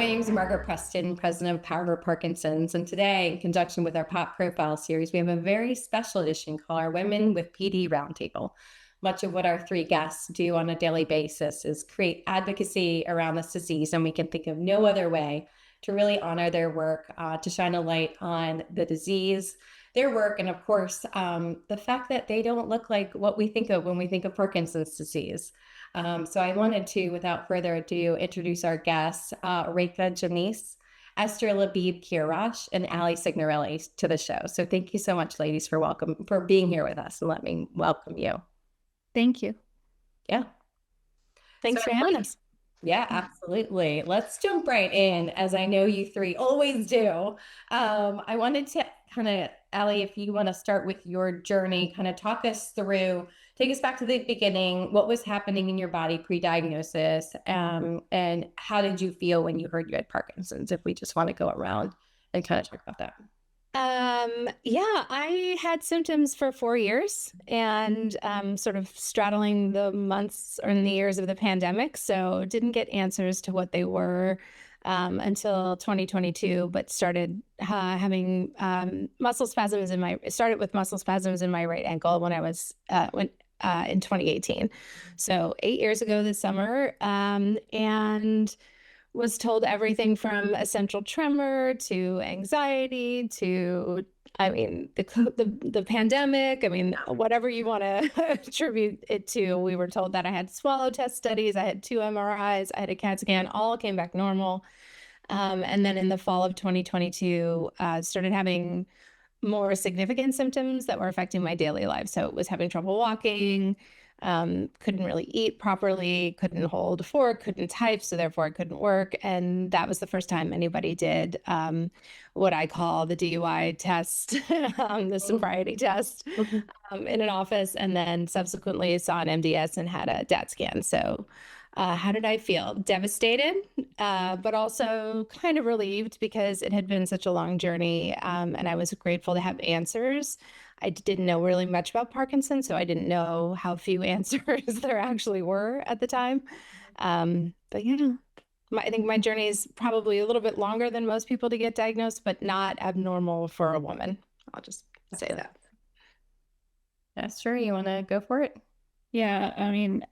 my name is Margaret Preston, president of Power of Parkinson's. And today, in conjunction with our Pop Profile series, we have a very special edition called our Women with PD Roundtable. Much of what our three guests do on a daily basis is create advocacy around this disease, and we can think of no other way to really honor their work, to shine a light on the disease, their work, and of course, the fact that they don't look like what we think of when we think of Parkinson's disease. So I wanted to, without further ado, introduce our guests, Reka Janisse, Esther Labib-Kiyarash, and Allie Signorelli to the show. So thank you so much, ladies, for being here with us, and let me welcome you. Thank you. Yeah. Thanks for having us. Yeah, absolutely. Let's jump right in, as I know you three always do. I wanted to Allie, if you want to start with your journey, kind of take us back to the beginning. What was happening in your body pre-diagnosis, and how did you feel when you heard you had Parkinson's? If we just want to go around and kind of talk about that. Yeah, I had symptoms for 4 years and sort of straddling the months or the years of the pandemic. So didn't get answers to what they were until 2022, but started having muscle spasms started with muscle spasms in my right ankle when I was in 2018. So 8 years ago this summer, and was told everything from essential tremor to anxiety to, the pandemic. Whatever you want to attribute it to. We were told that I had swallow test studies, I had 2 MRIs, I had a CAT scan, all came back normal. And then in the fall of 2022, started having more significant symptoms that were affecting my daily life. So it was having trouble walking, couldn't really eat properly, couldn't hold a fork, couldn't type, so therefore I couldn't work. And that was the first time anybody did what I call the DUI test, the sobriety test, in an office, and then subsequently saw an MDS and had a DAT scan. So how did I feel? Devastated, but also kind of relieved because it had been such a long journey, and I was grateful to have answers. I didn't know really much about Parkinson's, so I didn't know how few answers there actually were at the time. But I think my journey is probably a little bit longer than most people to get diagnosed, but not abnormal for a woman. I'll just say that. Esther, you want to go for it? Yeah,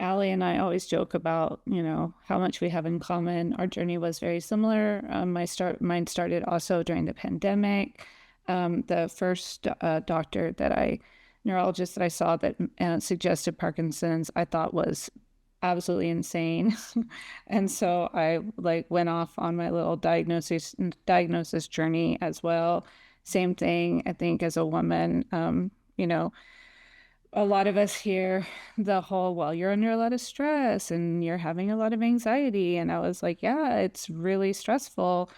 Allie and I always joke about, how much we have in common. Our journey was very similar. Mine started also during the pandemic. The first neurologist that I saw that suggested Parkinson's, I thought was absolutely insane. And so I went off on my little diagnosis journey as well. Same thing, I think, as a woman, a lot of us hear the whole, well, you're under a lot of stress and you're having a lot of anxiety. And I was like, yeah, it's really stressful,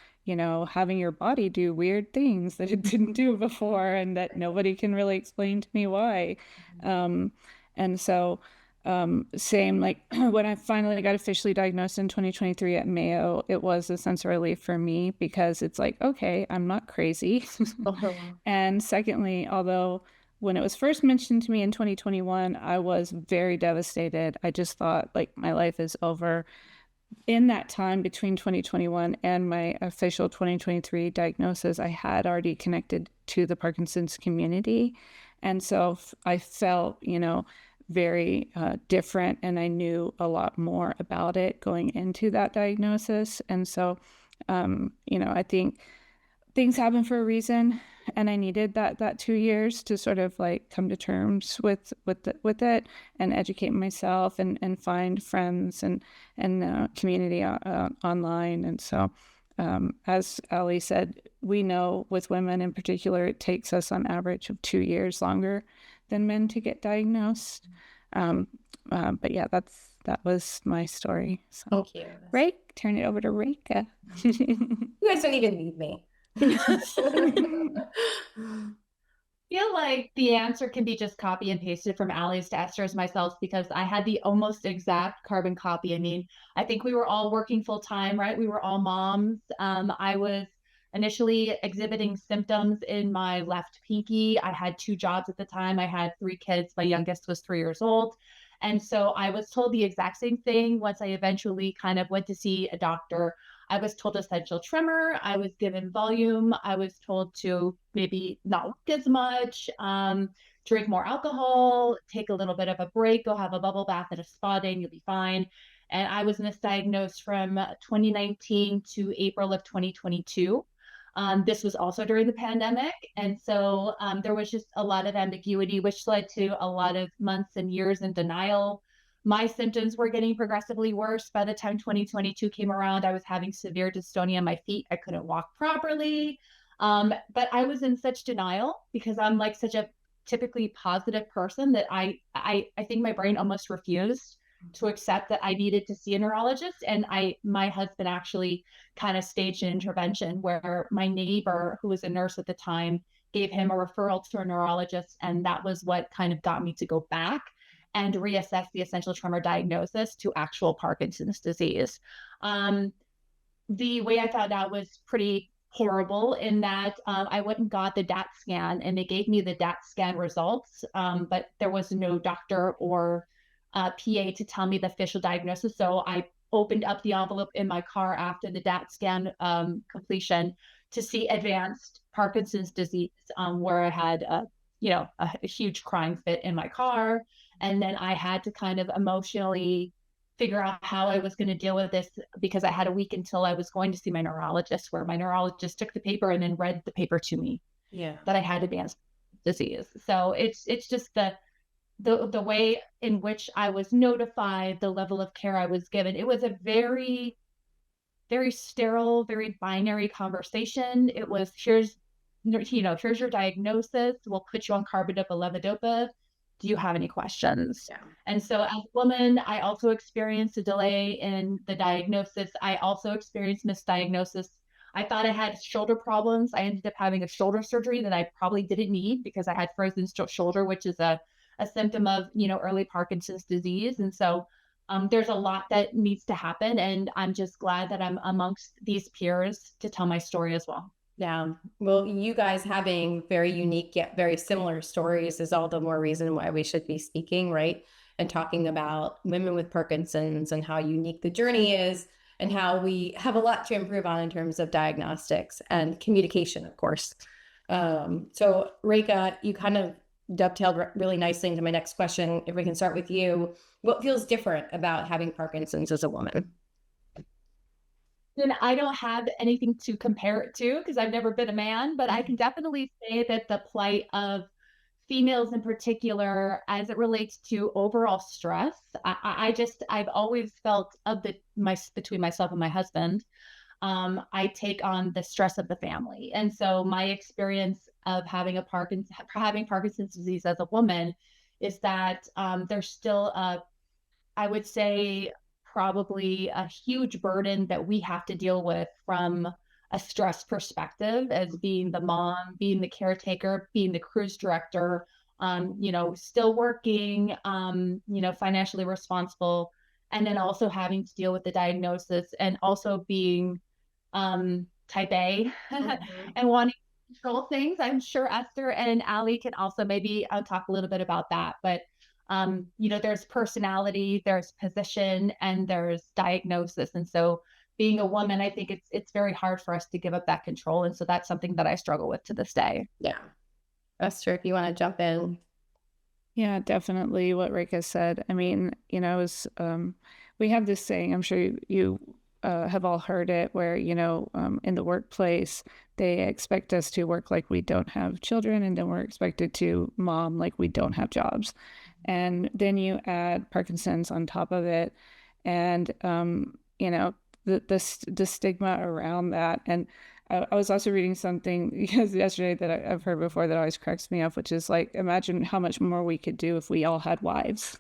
having your body do weird things that it didn't do before and that nobody can really explain to me why. And so same, when I finally got officially diagnosed in 2023 at Mayo, it was a sense of relief for me because it's like, okay, I'm not crazy. And secondly, although when it was first mentioned to me in 2021, I was very devastated. I just thought my life is over. In that time between 2021 and my official 2023 diagnosis, I had already connected to the Parkinson's community. And so I felt, very different, and I knew a lot more about it going into that diagnosis. And so, I think things happen for a reason, and I needed that 2 years to sort of come to terms with it and educate myself and find friends and community online. And so, as Allie said, we know with women in particular, it takes us on average of 2 years longer than men to get diagnosed. But yeah, that was my story. So, thank you. Turn it over to Reka. You guys don't even need me. Feel like the answer can be just copy and pasted from Allie's to Esther's myself, because I had the almost exact carbon copy. I think we were all working full time, right? We were all moms. I was initially exhibiting symptoms in my left pinky. I had 2 jobs at the time. I had 3 kids. My youngest was 3 years old. And so I was told the exact same thing once I eventually kind of went to see a doctor. I was told essential tremor. I was given volume. I was told to maybe not work as much, drink more alcohol, take a little bit of a break, go have a bubble bath and a spa day, and you'll be fine. And I was misdiagnosed from 2019 to April of 2022. This was also during the pandemic. And so there was just a lot of ambiguity, which led to a lot of months and years in denial. My symptoms were getting progressively worse. By the time 2022 came around, I was having severe dystonia in my feet. I couldn't walk properly. But I was in such denial because I'm like such a typically positive person that I think my brain almost refused to accept that I needed to see a neurologist. And my husband actually kind of staged an intervention where my neighbor, who was a nurse at the time, gave him a referral to a neurologist. And that was what kind of got me to go back and reassess the essential tremor diagnosis to actual Parkinson's disease. The way I found out was pretty horrible in that I went and got the DAT scan, and they gave me the DAT scan results, but there was no doctor or PA to tell me the official diagnosis. So I opened up the envelope in my car after the DAT scan completion to see advanced Parkinson's disease, where I had a huge crying fit in my car. And then I had to kind of emotionally figure out how I was going to deal with this, because I had a week until I was going to see my neurologist, where my neurologist took the paper and then read the paper to me that I had advanced disease. So it's just the way in which I was notified, the level of care I was given. It was a very, very sterile, very binary conversation. It was, here's your diagnosis. We'll put you on carbidopa, levodopa. Do you have any questions? Yeah. And so as a woman, I also experienced a delay in the diagnosis. I also experienced misdiagnosis. I thought I had shoulder problems. I ended up having a shoulder surgery that I probably didn't need because I had frozen shoulder, which is a symptom of, early Parkinson's disease. And so there's a lot that needs to happen. And I'm just glad that I'm amongst these peers to tell my story as well. Yeah. Well, you guys having very unique yet very similar stories is all the more reason why we should be speaking, right? And talking about women with Parkinson's and how unique the journey is and how we have a lot to improve on in terms of diagnostics and communication, of course. So Reka, you kind of dovetailed really nicely into my next question. If we can start with you, what feels different about having Parkinson's as a woman? And I don't have anything to compare it to because I've never been a man, but I can definitely say that the plight of females in particular, as it relates to overall stress, I've always felt between myself and my husband, I take on the stress of the family. And so my experience of having Parkinson's disease as a woman is that there's still I would say, probably a huge burden that we have to deal with from a stress perspective, as being the mom, being the caretaker, being the cruise director, still working, financially responsible, and then also having to deal with the diagnosis and also being type A and wanting to control things. I'm sure Esther and Allie can also maybe talk a little bit about that, but there's personality, there's position, and there's diagnosis. And so being a woman, I think it's very hard for us to give up that control. And so that's something that I struggle with to this day. Yeah. Esther, if you want to jump in. Yeah, definitely what Reka said. I mean, we have this saying, I'm sure you have all heard it, where, in the workplace, they expect us to work like we don't have children, and then we're expected to mom like we don't have jobs. And then you add Parkinson's on top of it, and the stigma around that. And I was also reading something yesterday that I've heard before that always cracks me up, which is like, imagine how much more we could do if we all had wives,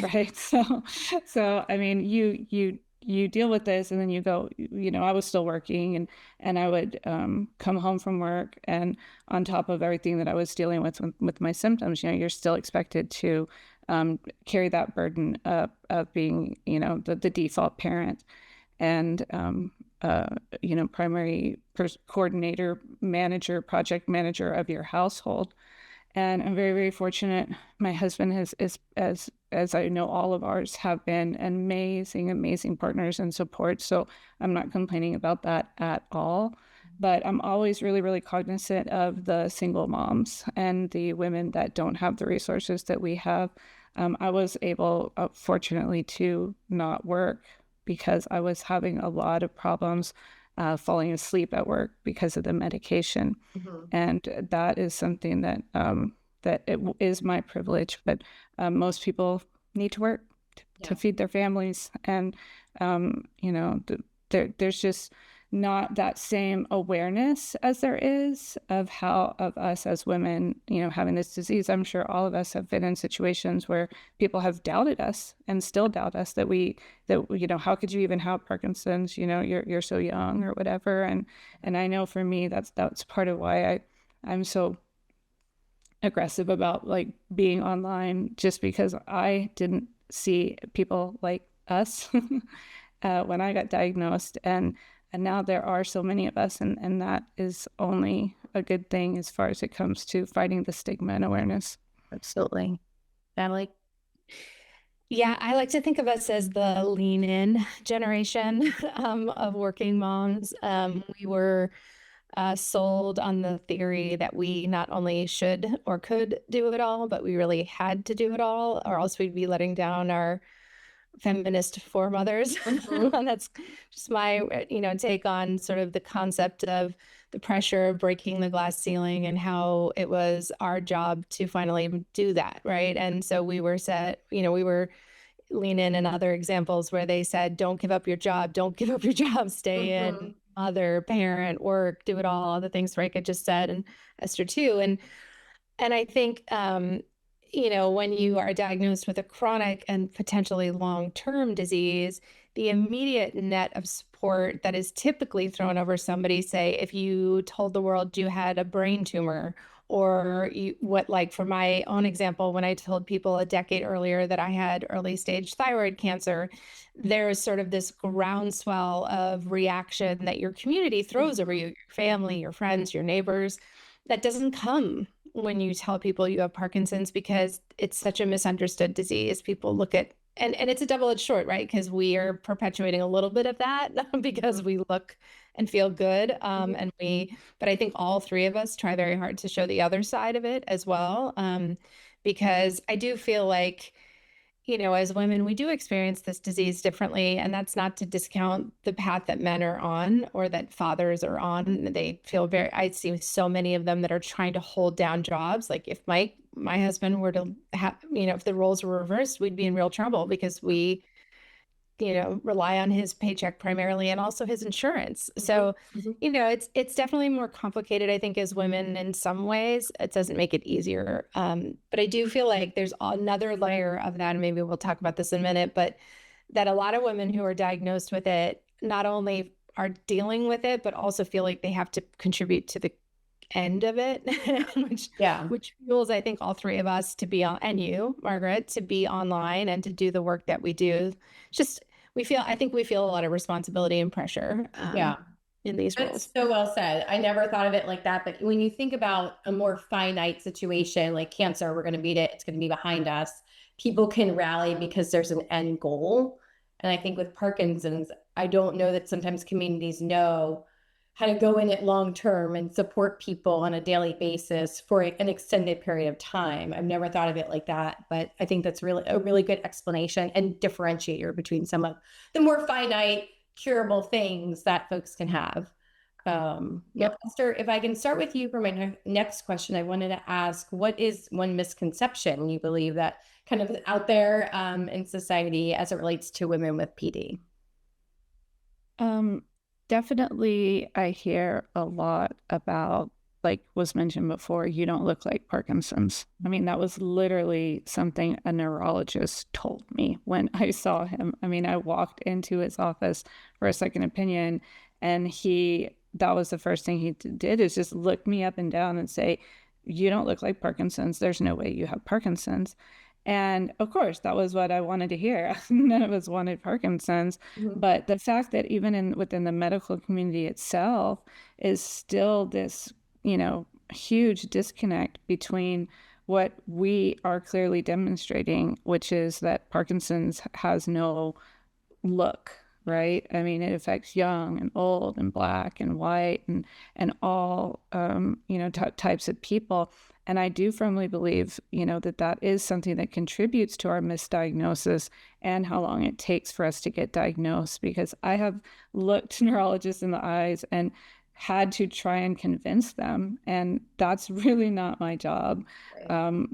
right? So I mean, you deal with this, and then you go, I was still working, and I would come home from work, and on top of everything that I was dealing with my symptoms, you're still expected to carry that burden of being, the default parent and, primary coordinator, manager, project manager of your household. And I'm very, very fortunate. My husband is as I know all of ours have been amazing, amazing partners and support. So I'm not complaining about that at all. But I'm always really, really cognizant of the single moms and the women that don't have the resources that we have. I was able, fortunately, to not work because I was having a lot of problems falling asleep at work because of the medication. And that is something that that it is my privilege, but most people need to work to feed their families. And, you know, there's just not that same awareness as there is of us as women, you know, having this disease. I'm sure all of us have been in situations where people have doubted us and still doubt us that you know, how could you even have Parkinson's? You know, you're so young or whatever. And I know for me, that's part of why I'm so aggressive about like being online, just because I didn't see people like us when I got diagnosed. And now there are so many of us, and that is only a good thing as far as it comes to fighting the stigma and awareness. Absolutely. Natalie? Yeah, I like to think of us as the lean in generation of working moms. We were sold on the theory that we not only should or could do it all, but we really had to do it all, or else we'd be letting down our feminist foremothers. And that's just my, take on sort of the concept of the pressure of breaking the glass ceiling and how it was our job to finally do that, right? And so we were lean in and other examples where they said, don't give up your job, stay in, mother, parent, work, do it all the things Reka just said, and Esther too. And I think, when you are diagnosed with a chronic and potentially long-term disease, the immediate net of support that is typically thrown over somebody, say, if you told the world you had a brain tumor, or for my own example, when I told people a decade earlier that I had early stage thyroid cancer, there's sort of this groundswell of reaction that your community throws over you, your family, your friends, your neighbors, that doesn't come when you tell people you have Parkinson's, because it's such a misunderstood disease. People look at, and it's a double-edged sword, right? Because we are perpetuating a little bit of that because we look and feel good. But I think all three of us try very hard to show the other side of it as well. Because I do feel like, as women, we do experience this disease differently. And that's not to discount the path that men are on or that fathers are on. They feel I see so many of them that are trying to hold down jobs. Like if my husband were to have, if the roles were reversed, we'd be in real trouble because we, rely on his paycheck primarily and also his insurance. So, it's definitely more complicated, I think, as women in some ways. It doesn't make it easier. But I do feel like there's another layer of that, and maybe we'll talk about this in a minute, but that a lot of women who are diagnosed with it not only are dealing with it, but also feel like they have to contribute to the end of it, which fuels, I think, all three of us to be on, and you, Margaret, to be online and to do the work that we do. I think we feel a lot of responsibility and pressure in these roles. That's so well said. I never thought of it like that. But when you think about a more finite situation like cancer, we're going to beat it, it's going to be behind us. People can rally because there's an end goal. And I think with Parkinson's, I don't know that sometimes communities know how to go in it long term and support people on a daily basis for an extended period of time. I've never thought of it like that, but I think that's really a really good explanation and differentiator between some of the more finite, curable things that folks can have. Esther, if I can start with you for my next question, I wanted to ask, what is one misconception you believe that kind of out there in society as it relates to women with PD? Definitely, I hear a lot about, like was mentioned before, you don't look like Parkinson's. I mean, that was literally something a neurologist told me when I saw him. I mean, I walked into his office for a second opinion, and that was the first thing he did, is just look me up and down and say, you don't look like Parkinson's. There's no way you have Parkinson's. And of course, that was what I wanted to hear. None of us wanted Parkinson's. But the fact that even within the medical community itself is still this, huge disconnect between what we are clearly demonstrating, which is that Parkinson's has no look, right? I mean, it affects young and old and black and white and all types of people. And I do firmly believe, that is something that contributes to our misdiagnosis and how long it takes for us to get diagnosed. Because I have looked neurologists in the eyes and had to try and convince them, and that's really not my job. Right.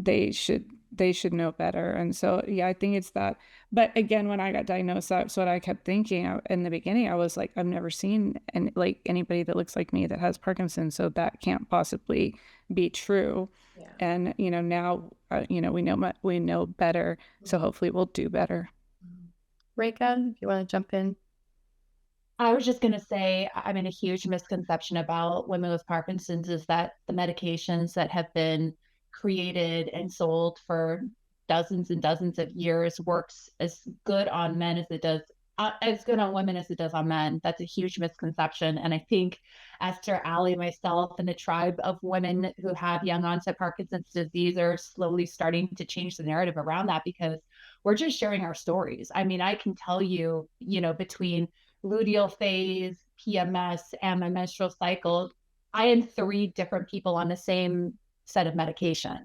They should know better. And so, yeah, I think it's that. But again, when I got diagnosed, that's what I kept thinking. In the beginning, I was like, I've never seen anybody that looks like me that has Parkinson's, so that can't possibly be true. Yeah. And now we know better, so hopefully we'll do better. Reka, if you want to jump in. I was just going to say, I mean, a huge misconception about women with Parkinson's is that the medications that have been created and sold for dozens and dozens of years works as good on men as it does, as good on women as it does on men. That's a huge misconception. And I think Esther, Allie, myself, and the tribe of women who have young onset Parkinson's disease are slowly starting to change the narrative around that, because we're just sharing our stories. I mean, I can tell you, between luteal phase, PMS, and my menstrual cycle, I am 3 different people on the same set of medication.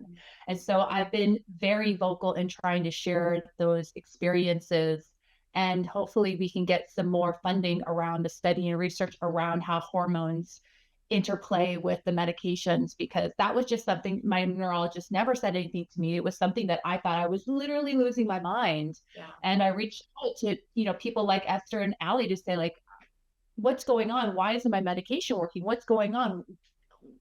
And so I've been very vocal in trying to share those experiences. And hopefully we can get some more funding around the study and research around how hormones interplay with the medications, because that was just something my neurologist never said anything to me. It was something that I thought I was literally losing my mind. Yeah. And I reached out to, people like Esther and Allie to say, like, what's going on? Why isn't my medication working? What's going on?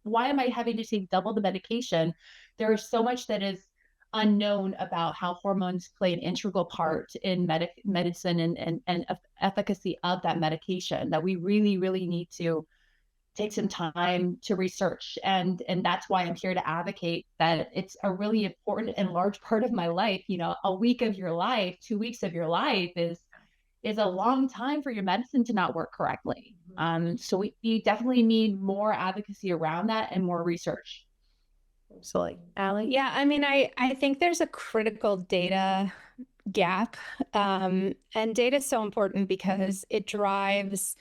Why am I having to take double the medication? There is so much that is unknown about how hormones play an integral part in medicine and efficacy of that medication, that we really, really need to take some time to research. And that's why I'm here to advocate that it's a really important and large part of my life. A week of your life, 2 weeks of your life is a long time for your medicine to not work correctly. So we definitely need more advocacy around that and more research. Absolutely. Allie? Yeah, I mean, I think there's a critical data gap. And data is so important because it drives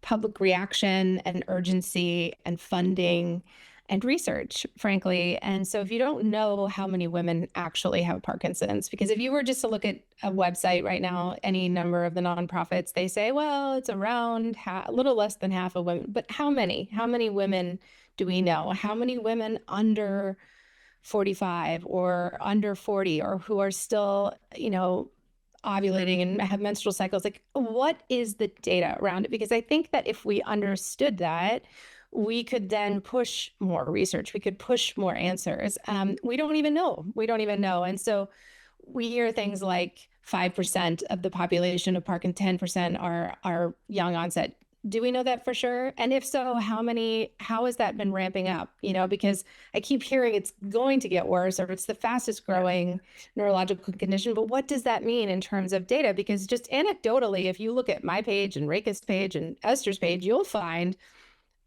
public reaction and urgency and funding and research, frankly. And so if you don't know how many women actually have Parkinson's, because if you were just to look at a website right now, any number of the nonprofits, they say, well, it's around a little less than half of women. But how many women do we know? How many women under 45 or under 40 or who are still, ovulating and have menstrual cycles? Like, what is the data around it? Because I think that if we understood that, we could then push more research. We could push more answers. We don't even know. And so we hear things like 5% of the population of Parkinson, 10% are young onset. Do we know that for sure? And if so, how has that been ramping up? Because I keep hearing it's going to get worse, or it's the fastest growing neurological condition. But what does that mean in terms of data? Because just anecdotally, if you look at my page and Reka's page and Esther's page, you'll find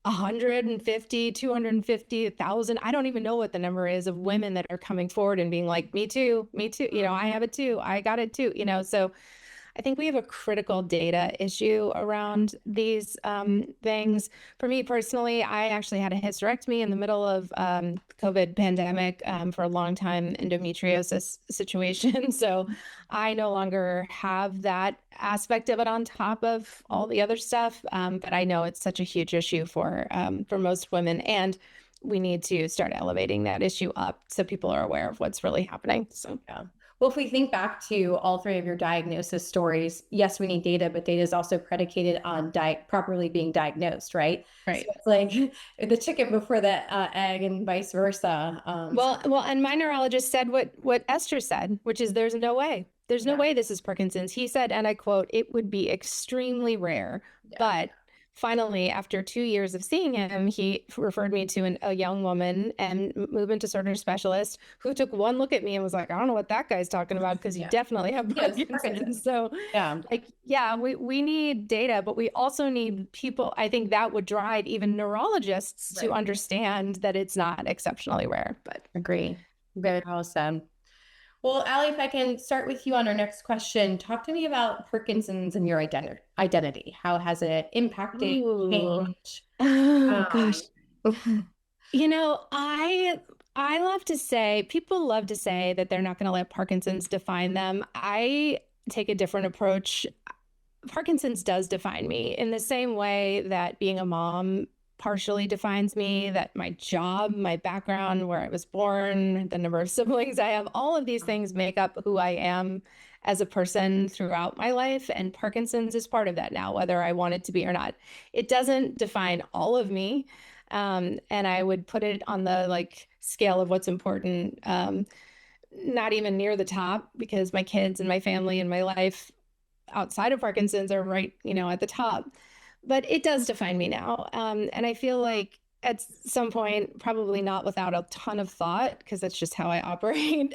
150, 250,000. I don't even know what the number is of women that are coming forward and being like, me too. I have it too. I got it too. So I think we have a critical data issue around these things. For me personally, I actually had a hysterectomy in the middle of COVID pandemic for a long time endometriosis situation. So I no longer have that aspect of it on top of all the other stuff. But I know it's such a huge issue for most women, and we need to start elevating that issue up so people are aware of what's really happening. So yeah. Well, if we think back to all 3 of your diagnosis stories, yes, we need data, but data is also predicated on properly being diagnosed, right? Right. So it's like the chicken before the egg and vice versa. Well, and my neurologist said what Esther said, which is there's no way. There's no way this is Parkinson's. He said, and I quote, it would be extremely rare, but finally, after 2 years of seeing him, he referred me to a young woman and movement disorder specialist who took one look at me and was like, I don't know what that guy's talking about, because you definitely have Parkinson's. So we need data, but we also need people. I think that would drive even neurologists to understand that it's not exceptionally rare. But agree. Very well said. Well, Allie, if I can start with you on our next question, talk to me about Parkinson's and your identity. How has it impacted, changed? Oh, gosh. I love to say, people love to say that they're not going to let Parkinson's define them. I take a different approach. Parkinson's does define me in the same way that being a mom partially defines me, that my job, my background, where I was born, the number of siblings I have, all of these things make up who I am as a person throughout my life. And Parkinson's is part of that now, whether I want it to be or not. It doesn't define all of me. And I would put it on the scale of what's important, not even near the top, because my kids and my family and my life outside of Parkinson's are right, at the top. But it does define me now. And I feel like at some point, probably not without a ton of thought, because that's just how I operate,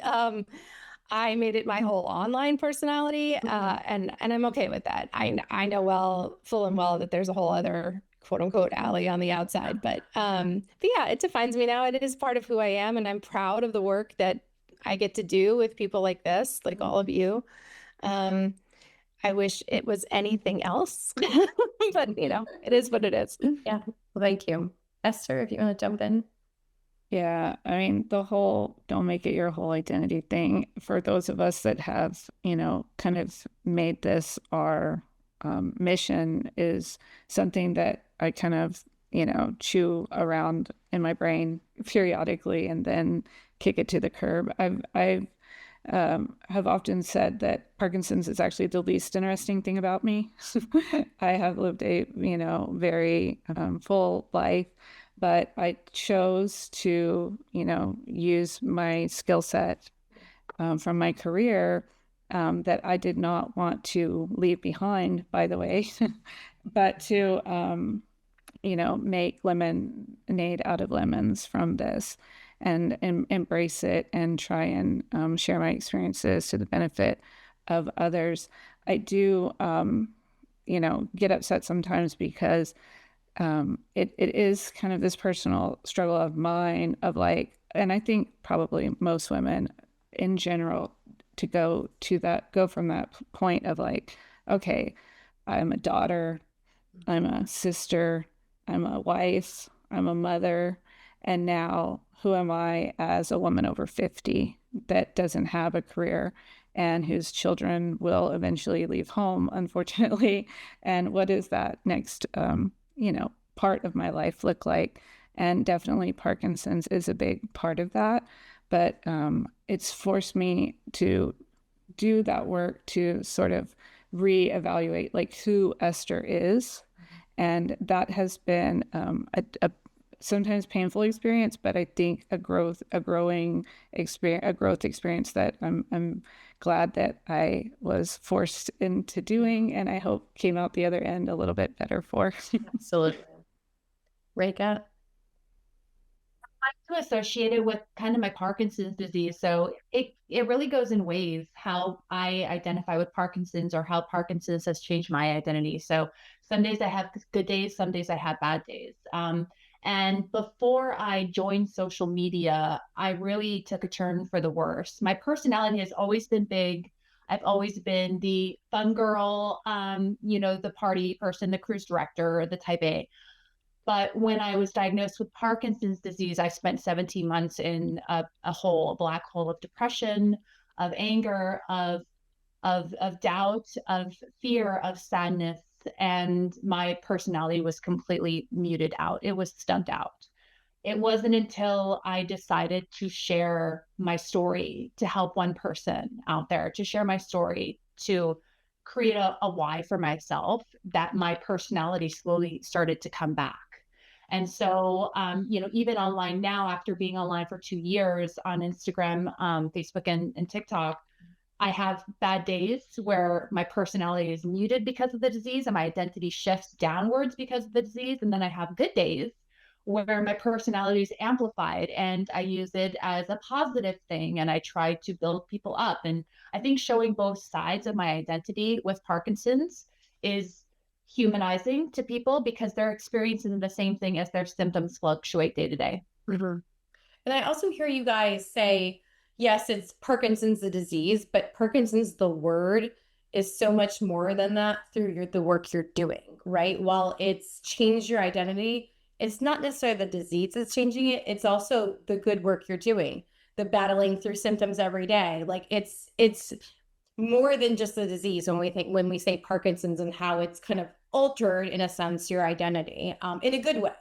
I made it my whole online personality. And I'm okay with that. I know full and well that there's a whole other quote unquote Allie on the outside. But yeah, it defines me now. It is part of who I am. And I'm proud of the work that I get to do with people like this, like all of you. I wish it was anything else, but it is what it is. Yeah. Well, thank you. Esther, if you want to jump in. Yeah, I mean, the whole don't make it your whole identity thing, for those of us that have, kind of made this our mission, is something that I kind of, chew around in my brain periodically and then kick it to the curb. I've have often said that Parkinson's is actually the least interesting thing about me. I have lived a, very full life, but I chose to, use my skill set from my career that I did not want to leave behind, by the way, but to, make lemonade out of lemons from this. And embrace it and try and share my experiences to the benefit of others. I do, get upset sometimes because it is kind of this personal struggle of mine of and I think probably most women in general, to go from that point of okay, I'm a daughter, I'm a sister, I'm a wife, I'm a mother, and now who am I as a woman over 50 that doesn't have a career and whose children will eventually leave home, unfortunately? And what does that next, part of my life look like? And definitely Parkinson's is a big part of that. But it's forced me to do that work to sort of reevaluate who Esther is. And that has been a sometimes painful experience, but I think a growth experience that I'm glad that I was forced into doing, and I hope came out the other end a little bit better for. Absolutely. Reka? I'm associated with kind of my Parkinson's disease. So it really goes in waves how I identify with Parkinson's, or how Parkinson's has changed my identity. So some days I have good days, some days I have bad days. And before I joined social media, I really took a turn for the worse. My personality has always been big. I've always been the fun girl, the party person, the cruise director, the type A. But when I was diagnosed with Parkinson's disease, I spent 17 months in a black hole of depression, of anger, of doubt, of fear, of sadness. And my personality was completely muted out. It was stumped out. It wasn't until I decided to share my story, to help one person out there, to share my story, to create a why for myself, that my personality slowly started to come back. And so, even online now, after being online for 2 years on Instagram, Facebook, and TikTok, I have bad days where my personality is muted because of the disease and my identity shifts downwards because of the disease. And then I have good days where my personality is amplified and I use it as a positive thing and I try to build people up. And I think showing both sides of my identity with Parkinson's is humanizing to people because they're experiencing the same thing as their symptoms fluctuate day to day. And I also hear you guys say, yes, it's Parkinson's the disease, but Parkinson's the word is so much more than that through the work you're doing, right? While it's changed your identity, it's not necessarily the disease that's changing it. It's also the good work you're doing, the battling through symptoms every day. Like it's more than just the disease when we say Parkinson's and how it's kind of altered in a sense your identity in a good way.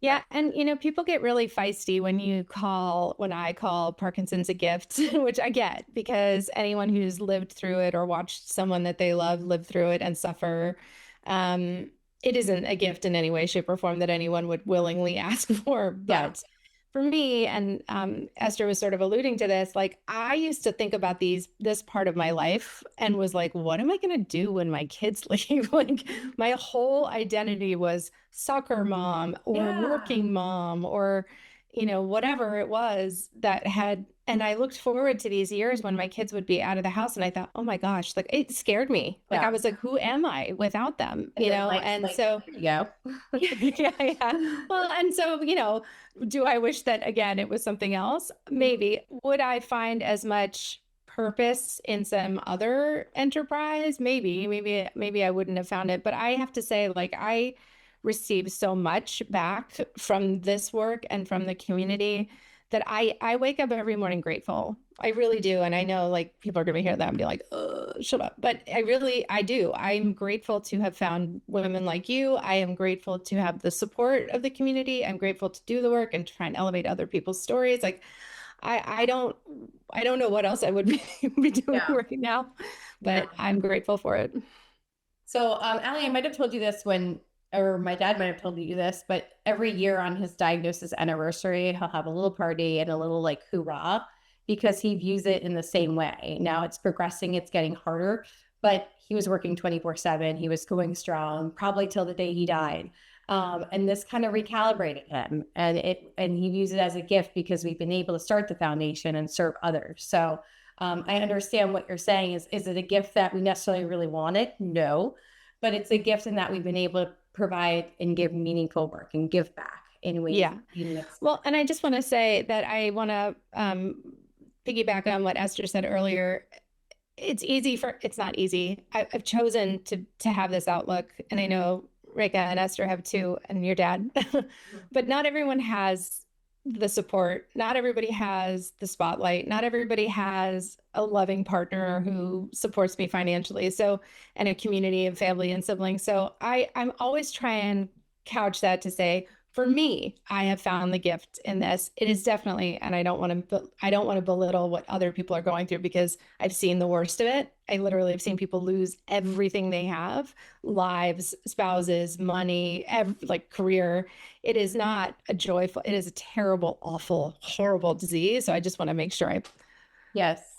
Yeah. And, people get really feisty when I call Parkinson's a gift, which I get because anyone who's lived through it or watched someone that they love live through it and suffer, it isn't a gift in any way, shape, or form that anyone would willingly ask for. But for me, and Esther was sort of alluding to this, like I used to think about this part of my life and was like, what am I going to do when my kids leave? Like my whole identity was soccer mom or working mom or, whatever it was that had, and I looked forward to these years when my kids would be out of the house and I thought, oh my gosh, like it scared me. Like I was like, who am I without them? So yeah. Well, and so, do I wish that again, it was something else? Maybe. Would I find as much purpose in some other enterprise? Maybe I wouldn't have found it, but I have to say, like, I receive so much back from this work and from the community that I wake up every morning grateful. I really do. And I know like people are going to hear that and be like, shut up. But I do. I'm grateful to have found women like you. I am grateful to have the support of the community. I'm grateful to do the work and try and elevate other people's stories. Like I don't know what else I would be doing right now, but I'm grateful for it. So, Allie, I might have told you this or my dad might have told you this, but every year on his diagnosis anniversary, he'll have a little party and a little like hoorah because he views it in the same way. Now it's progressing, it's getting harder, but he was working 24/7. He was going strong, probably till the day he died. And this kind of recalibrated him and he views it as a gift because we've been able to start the foundation and serve others. So I understand what you're saying is it a gift that we necessarily really wanted? No, but it's a gift in that we've been able to provide and give meaningful work and give back in ways. Yeah. Well, and I just want to say that I want to piggyback on what Esther said earlier. It's not easy. I've chosen to have this outlook, and I know Reka and Esther have too, and your dad, but not everyone has the support. Not everybody has the spotlight. Not everybody has a loving partner who supports me financially. So, and a community of family and siblings. So I'm always trying to couch that to say, for me, I have found the gift in this. It is definitely, and I don't want to belittle what other people are going through because I've seen the worst of it. I literally have seen people lose everything they have, lives, spouses, money, like career. It is not a joyful, it is a terrible, awful, horrible disease. So I just want to make sure I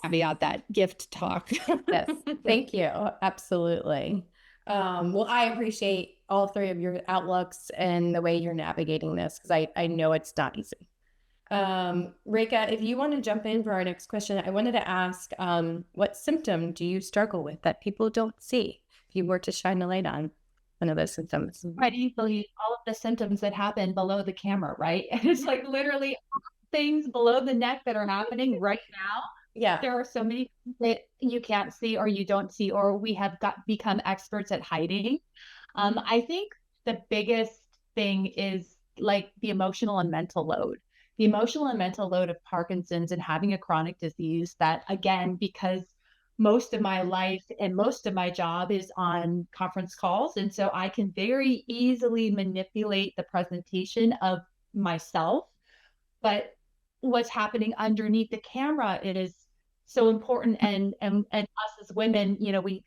caveat that gift talk. Yes. Thank you. Absolutely. Well, I appreciate all three of your outlooks and the way you're navigating this because I know it's not easy. Reka, if you want to jump in for our next question, I wanted to ask, what symptom do you struggle with that people don't see? If you were to shine a light on one of those symptoms. Quite easily, all of the symptoms that happen below the camera, right? And it's like literally things below the neck that are happening right now. Yeah. There are so many that you can't see or you don't see, or we have become experts at hiding. I think the biggest thing is like the emotional and mental load. The emotional and mental load of Parkinson's and having a chronic disease that, again, because most of my life and most of my job is on conference calls. And so I can very easily manipulate the presentation of myself. But what's happening underneath the camera, it is so important. And us as women,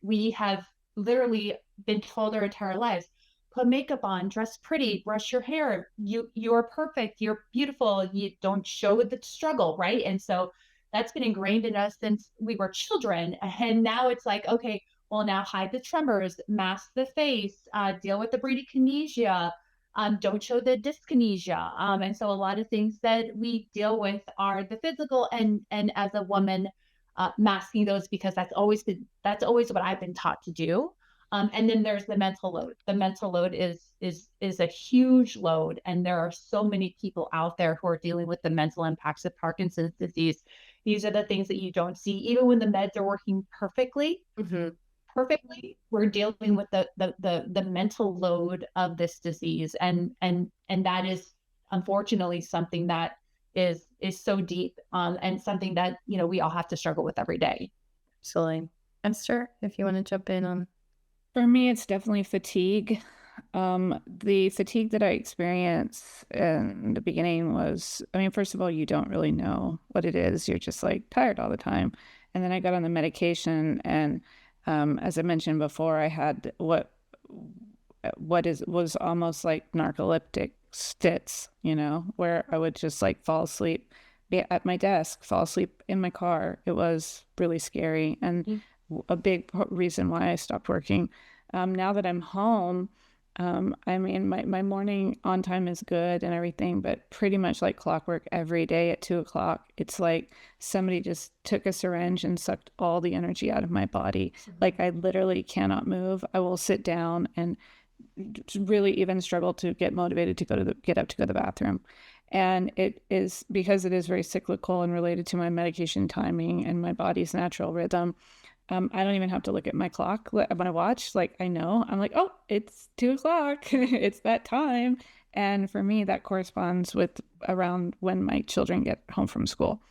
we have literally been told our entire lives, put makeup on, dress pretty, brush your hair. You're perfect. You're beautiful. You don't show the struggle, right? And so that's been ingrained in us since we were children. And now it's like, okay, well, now hide the tremors, mask the face, deal with the bradykinesia, don't show the dyskinesia. And so a lot of things that we deal with are the physical, and as a woman, masking those, because that's always what I've been taught to do. And then there's the mental load. The mental load is a huge load, and there are so many people out there who are dealing with the mental impacts of Parkinson's disease. These are the things that you don't see, even when the meds are working perfectly. Mm-hmm. We're dealing with the mental load of this disease, and that is unfortunately something that is so deep, and something that we all have to struggle with every day. Absolutely. Esther, if you want to jump in on. For me, it's definitely fatigue. The fatigue that I experienced in the beginning was, I mean, first of all, you don't really know what it is. You're just like tired all the time. And then I got on the medication, and as I mentioned before, I had what was almost like narcoleptic fits, where I would just like fall asleep, be at my desk, fall asleep in my car. It was really scary, and a big reason why I stopped working. Now that I'm home, I mean, my morning on time is good and everything, but pretty much like clockwork every day at 2:00, it's like somebody just took a syringe and sucked all the energy out of my body. Like I literally cannot move. I will sit down and really even struggle to get motivated to get up to go to the bathroom. And it is because it is very cyclical and related to my medication timing and my body's natural rhythm. I don't even have to look at my clock, my watch. Like I know, I'm like, oh, it's 2:00. It's that time. And for me, that corresponds with around when my children get home from school.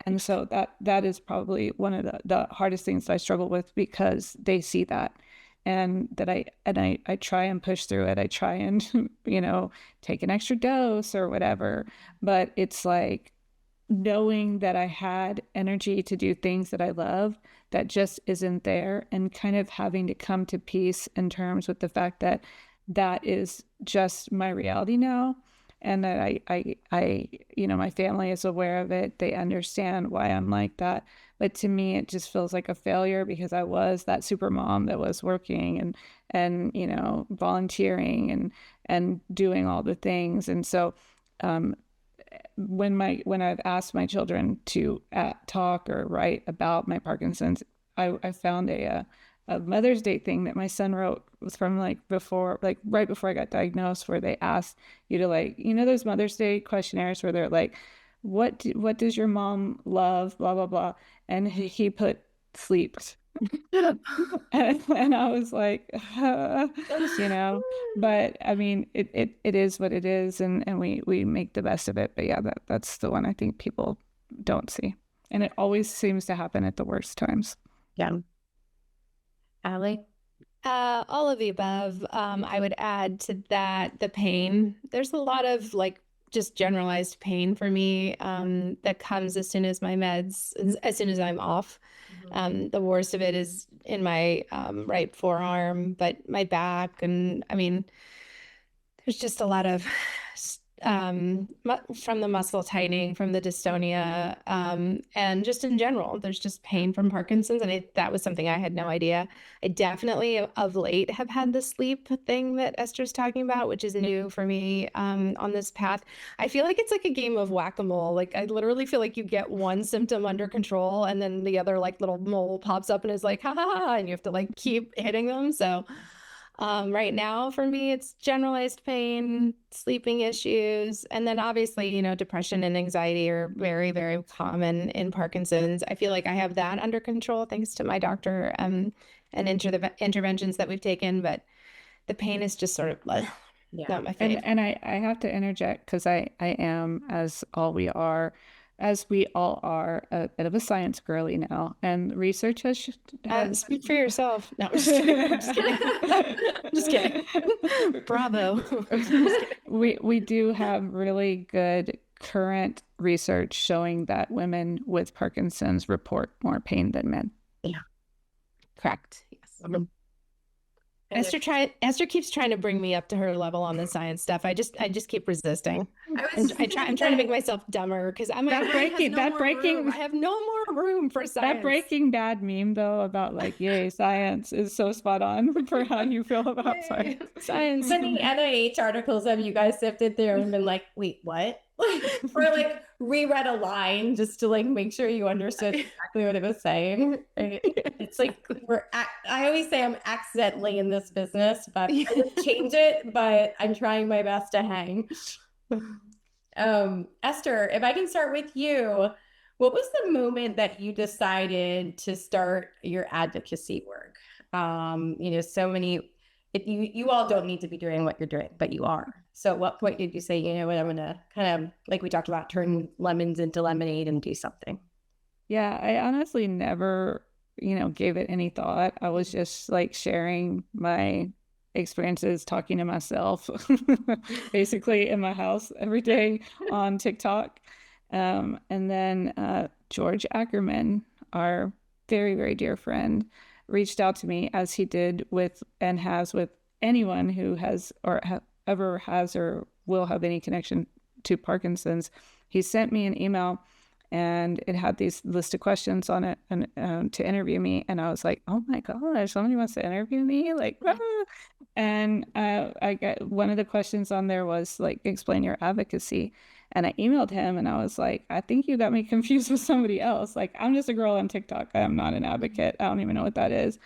And so that is probably one of the hardest things that I struggle with, because they see that, and that I try and push through it. I try and, take an extra dose or whatever, but it's like knowing that I had energy to do things that I love that just isn't there, and kind of having to come to peace in terms with the fact that that is just my reality now, and that I my family is aware of it. They understand why I'm like that. But to me, it just feels like a failure, because I was that super mom that was working and volunteering and doing all the things. And so when I've asked my children to talk or write about my Parkinson's, I found a Mother's Day thing that my son wrote. Was from right before I got diagnosed, where they asked you to those Mother's Day questionnaires where they're like, what does your mom love, blah blah blah, and he put sleep. and I was like, but I mean, it is what it is, and we make the best of it. But yeah, that's the one I think people don't see, and it always seems to happen at the worst times. Yeah. Allie? All of the above. I would add to that the pain. There's a lot of just generalized pain for me that comes as soon as my meds, as soon as I'm off. The worst of it is in my right forearm, but my back, and I mean, there's just a lot of from the muscle tightening, from the dystonia, and just in general, there's just pain from Parkinson's. And that was something I had no idea. I definitely of late have had the sleep thing that Esther's talking about, which is new for me on this path. I feel like it's like a game of whack-a-mole. Like I literally feel like you get one symptom under control, and then the other little mole pops up and is like, ha ha ha, and you have to keep hitting them. So right now for me, it's generalized pain, sleeping issues, and then obviously, depression and anxiety are very, very common in Parkinson's. I feel like I have that under control thanks to my doctor and interventions that we've taken, but the pain is just sort of not my favorite. And I have to interject, because I am, as we all are, a bit of a science girly now, and research has speak for yourself. No, I'm just kidding. I'm just kidding. I'm just kidding. Bravo. We do have really good current research showing that women with Parkinson's report more pain than men. Yeah. Correct. Yes. Esther keeps trying to bring me up to her level on the science stuff. I just keep resisting. I'm trying to make myself dumber because I have no more room for science. That Breaking Bad meme though about like, yay, science is so spot on for how you feel about science. Science. Many NIH articles have you guys sifted through and been like, wait, what? Or like reread a line just to like make sure you understood exactly what it was saying. It's like I always say I'm accidentally in this business, but I just change it, but I'm trying my best to hang. Esther, if I can start with you, what was the moment that you decided to start your advocacy work? So many, you all don't need to be doing what you're doing, but you are. So at what point did you say, you know what, I'm going to kind of, like we talked about, turn lemons into lemonade and do something? Yeah, I honestly never, gave it any thought. I was just like sharing my experiences, talking to myself, basically in my house every day on TikTok. And then George Ackerman, our very, very dear friend, reached out to me as he did with and has with anyone who has or ever has or will have any connection to Parkinson's. He sent me an email and it had these list of questions on it and to interview me. And I was like, oh my gosh, somebody wants to interview me? Like, ah. And I got one of the questions on there was like, explain your advocacy. And I emailed him and I was like, I think you got me confused with somebody else. Like, I'm just a girl on TikTok. I am not an advocate. I don't even know what that is.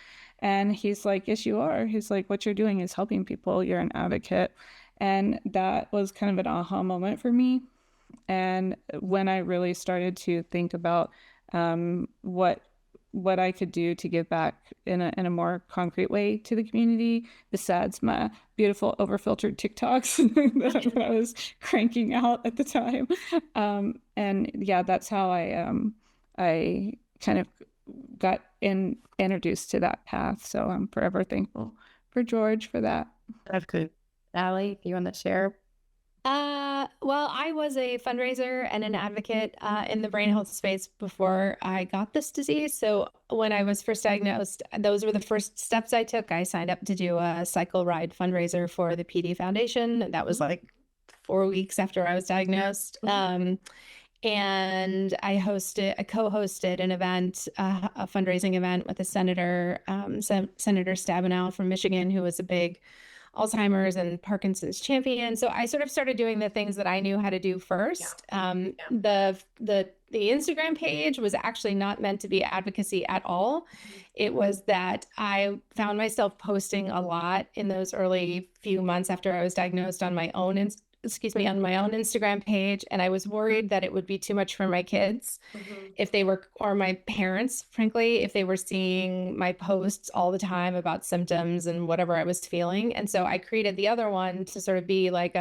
And he's like, yes, you are. He's like, what you're doing is helping people. You're an advocate. And that was kind of an aha moment for me. And when I really started to think about what I could do to give back in a more concrete way to the community, besides my beautiful overfiltered TikToks that I was cranking out at the time. And yeah, that's how I kind of got introduced to that path. So I'm forever thankful for George for that. That's good. Allie, if you want to share? Well, I was a fundraiser and an advocate in the brain health space before I got this disease. So when I was first diagnosed, those were the first steps I took. I signed up to do a cycle ride fundraiser for the PD Foundation. That was like 4 weeks after I was diagnosed. And I co-hosted an event, a fundraising event with a senator, Senator Stabenow from Michigan, who was a big Alzheimer's and Parkinson's champion. So I sort of started doing the things that I knew how to do first. The Instagram page was actually not meant to be advocacy at all. It was that I found myself posting a lot in those early few months after I was diagnosed on my own Instagram page. And I was worried that it would be too much for my kids if they were, or my parents, frankly, if they were seeing my posts all the time about symptoms and whatever I was feeling. And so I created the other one to sort of be like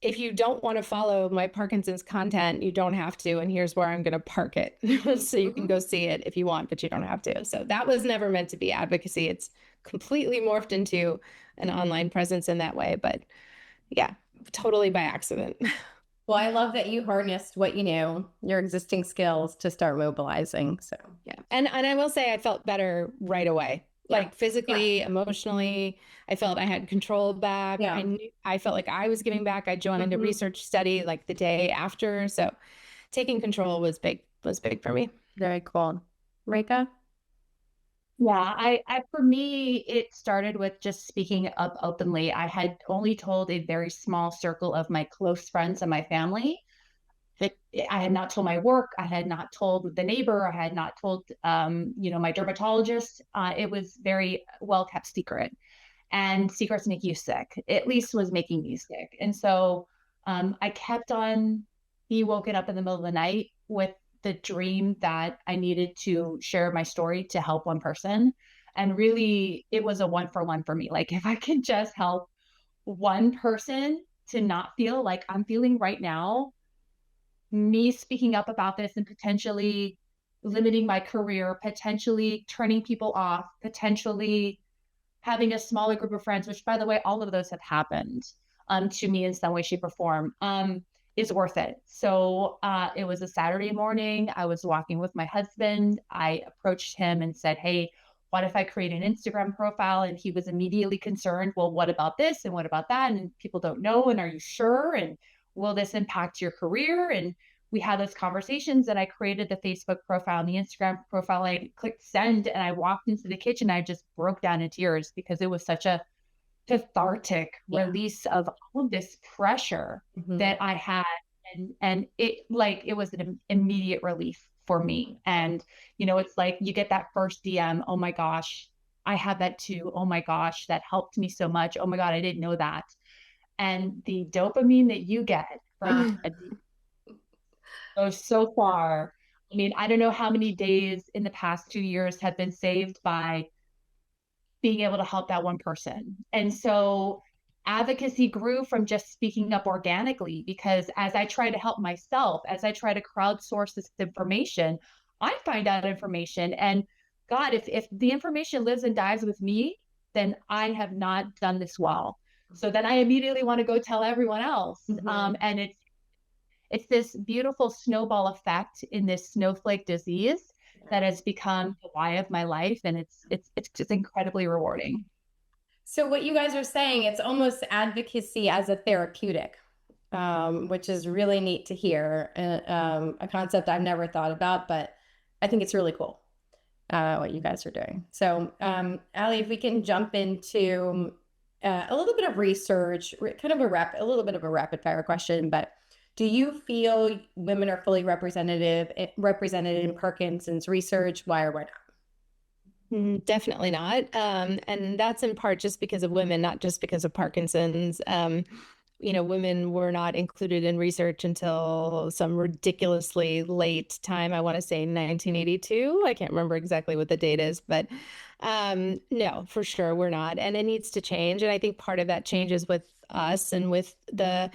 if you don't want to follow my Parkinson's content, you don't have to. And here's where I'm going to park it. So you can go see it if you want, but you don't have to. So that was never meant to be advocacy. It's completely morphed into an online presence in that way. But yeah, totally by accident. Well, I love that you harnessed what you knew, your existing skills to start mobilizing. So yeah. And I will say I felt better right away. Like physically, emotionally, I felt I had control back. I felt like I was giving back. I joined a research study like the day after. So taking control was big for me. Very cool. Reka? Yeah, I for me, it started with just speaking up openly. I had only told a very small circle of my close friends and my family. I had not told my work. I had not told the neighbor. I had not told, my dermatologist. It was very well kept secret, and secrets make you sick. At least was making me sick. And so I kept on being woken up in the middle of the night with the dream that I needed to share my story to help one person. And really, it was a 1-for-1 for me. Like if I could just help one person to not feel like I'm feeling right now, me speaking up about this and potentially limiting my career, potentially turning people off, potentially having a smaller group of friends, which by the way, all of those have happened to me in some way, shape, or form, is worth it. So it was a Saturday morning. I was walking with my husband. I approached him and said, hey, what if I create an Instagram profile? And he was immediately concerned, well, what about this? And what about that? And people don't know. And are you sure? And will this impact your career? And we had those conversations, and I created the Facebook profile and the Instagram profile. I clicked send and I walked into the kitchen. I just broke down in tears because it was such a cathartic release of all of this pressure that I had. And it was an immediate relief for me. And, it's like you get that first DM. Oh my gosh, I had that too. Oh my gosh, that helped me so much. Oh my God, I didn't know that. And the dopamine that you get from goes so far. I mean, I don't know how many days in the past 2 years have been saved by being able to help that one person. And so advocacy grew from just speaking up organically, because as I try to help myself, as I try to crowdsource this information, I find out information. And God, if the information lives and dies with me, then I have not done this well. So then I immediately want to go tell everyone else. And it's this beautiful snowball effect in this snowflake disease that has become the why of my life. And it's just incredibly rewarding. So what you guys are saying, it's almost advocacy as a therapeutic, which is really neat to hear. A concept I've never thought about, but I think it's really cool what you guys are doing. So Allie, if we can jump into a little bit of research, kind of a little bit of a rapid fire question, but do you feel women are fully represented in Parkinson's research? Why or why not? Definitely not. And that's in part just because of women, not just because of Parkinson's. Women were not included in research until some ridiculously late time. I want to say 1982. I can't remember exactly what the date is, but no, for sure we're not. And it needs to change. And I think part of that changes with us and with the,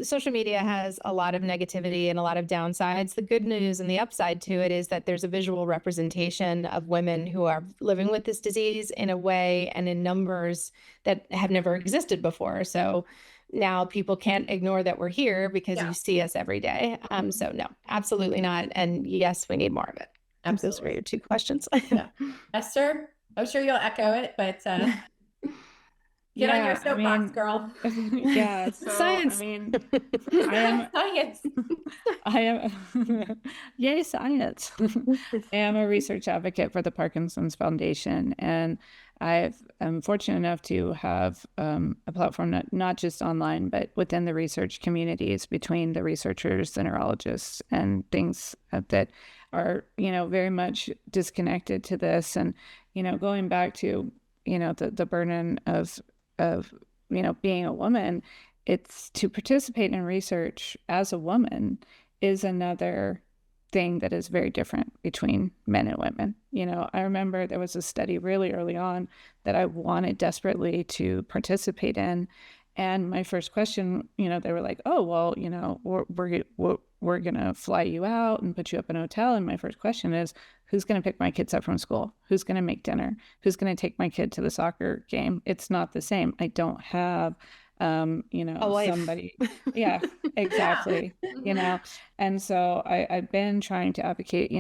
social media has a lot of negativity and a lot of downsides. The good news and the upside to it is that there's a visual representation of women who are living with this disease in a way and in numbers that have never existed before. So now people can't ignore that we're here because you see us every day. So no, absolutely not. And yes, we need more of it. Those were your two questions. Esther, I'm sure you'll echo it, but get on your soapbox, girl. Yeah, so, science. Science. Yay, science. I am a research advocate for the Parkinson's Foundation, and I'm fortunate enough to have a platform not just online, but within the research communities between the researchers, the neurologists, and things that are, very much disconnected to this. And, going back to, the burden of being a woman, it's to participate in research as a woman is another thing that is very different between men and women. I remember there was a study really early on that I wanted desperately to participate in. And my first question, they were like, oh, well, we're going to fly you out and put you up in a hotel. And my first question is, who's going to pick my kids up from school? Who's going to make dinner? Who's going to take my kid to the soccer game? It's not the same. I don't have, somebody. Yeah, exactly. And so I've been trying to advocate,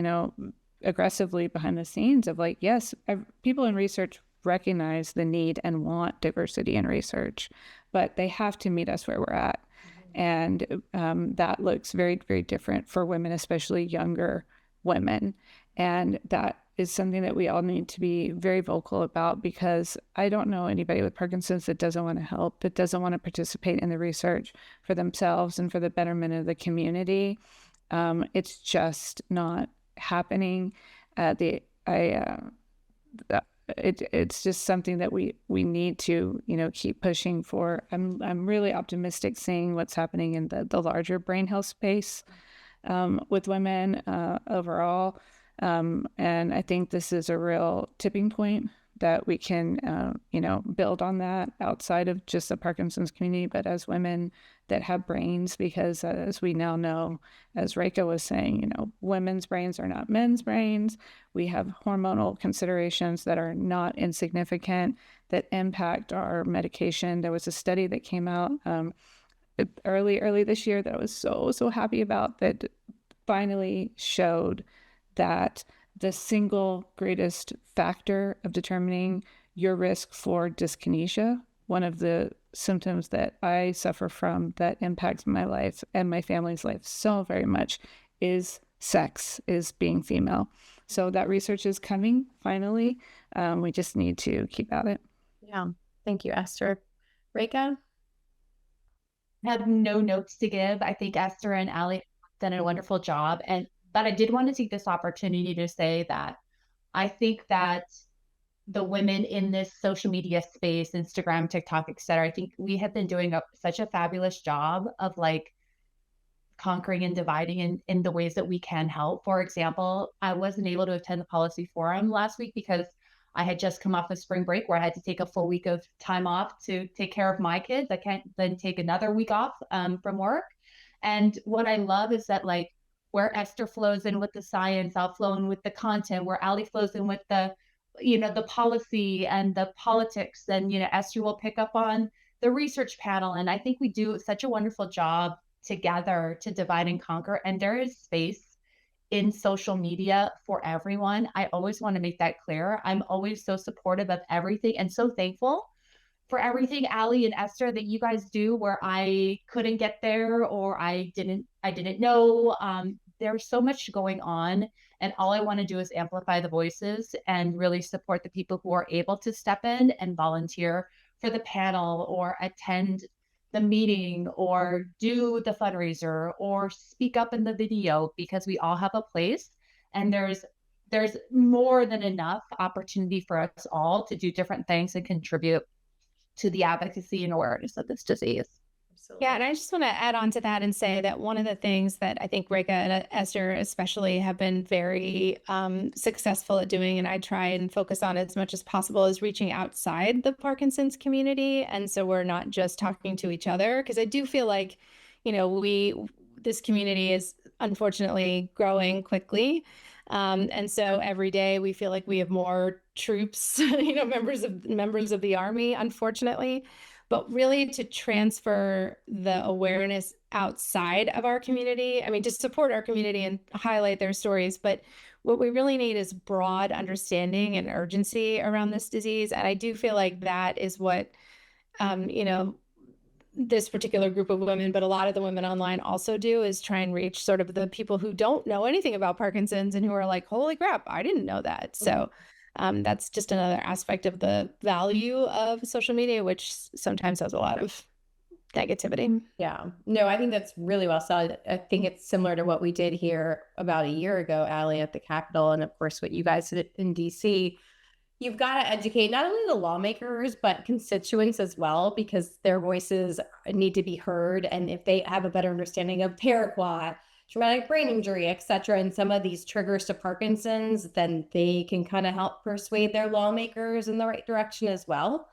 aggressively behind the scenes of like, yes, people in research recognize the need and want diversity in research, but they have to meet us where we're at. And that looks very, very different for women, especially younger women. And that is something that we all need to be very vocal about, because I don't know anybody with Parkinson's that doesn't want to help, that doesn't want to participate in the research for themselves and for the betterment of the community. It's just not happening. It's just something that we need to, keep pushing for. I'm really optimistic seeing what's happening in the larger brain health space with women overall. And I think this is a real tipping point that we can, build on that outside of just the Parkinson's community, but as women that have brains, because as we now know, as Reka was saying, women's brains are not men's brains. We have hormonal considerations that are not insignificant that impact our medication. There was a study that came out early this year that I was so happy about, that finally showed that the single greatest factor of determining your risk for dyskinesia. One of the symptoms that I suffer from that impacts my life and my family's life so very much is sex, is being female. So that research is coming finally. We just need to keep at it. Yeah. Thank you, Esther. Reka? I have no notes to give. I think Esther and Allie have done a wonderful job. But I did want to take this opportunity to say that I think that the women in this social media space, Instagram, TikTok, et cetera, I think we have been doing such a fabulous job of like conquering and dividing in the ways that we can help. For example, I wasn't able to attend the policy forum last week because I had just come off of spring break where I had to take a full week of time off to take care of my kids. I can't then take another week off from work. And what I love is that like where Esther flows in with the science, I'll flow in with the content, where Allie flows in with the the policy and the politics, and Esther will pick up on the research panel. And I think we do such a wonderful job together to divide and conquer. And there is space in social media for everyone. I always want to make that clear. I'm always so supportive of everything and so thankful for everything, Allie and Esther, that you guys do where I couldn't get there or I didn't know. There's so much going on. And all I want to do is amplify the voices and really support the people who are able to step in and volunteer for the panel or attend the meeting or do the fundraiser or speak up in the video, because we all have a place and there's more than enough opportunity for us all to do different things and contribute to the advocacy and awareness of this disease. Yeah, and I just want to add on to that and say that one of the things that I think Reka and Esther especially have been very successful at doing, and I try and focus on as much as possible, is reaching outside the Parkinson's community. And so we're not just talking to each other, because I do feel like, this community is unfortunately growing quickly. And so every day we feel like we have more troops, members of the army, unfortunately. But really to transfer the awareness outside of our community, to support our community and highlight their stories. But what we really need is broad understanding and urgency around this disease. And I do feel like that is what, this particular group of women, but a lot of the women online also do, is try and reach sort of the people who don't know anything about Parkinson's and who are like, holy crap, I didn't know that. So that's just another aspect of the value of social media, which sometimes has a lot of negativity. Yeah, no, I think that's really well said. I think it's similar to what we did here about a year ago, Allie, at the Capitol, and of course what you guys did in DC. You've got to educate not only the lawmakers, but constituents as well, because their voices need to be heard. And if they have a better understanding of paraquat, traumatic brain injury, et cetera, and some of these triggers to Parkinson's, then they can kind of help persuade their lawmakers in the right direction as well.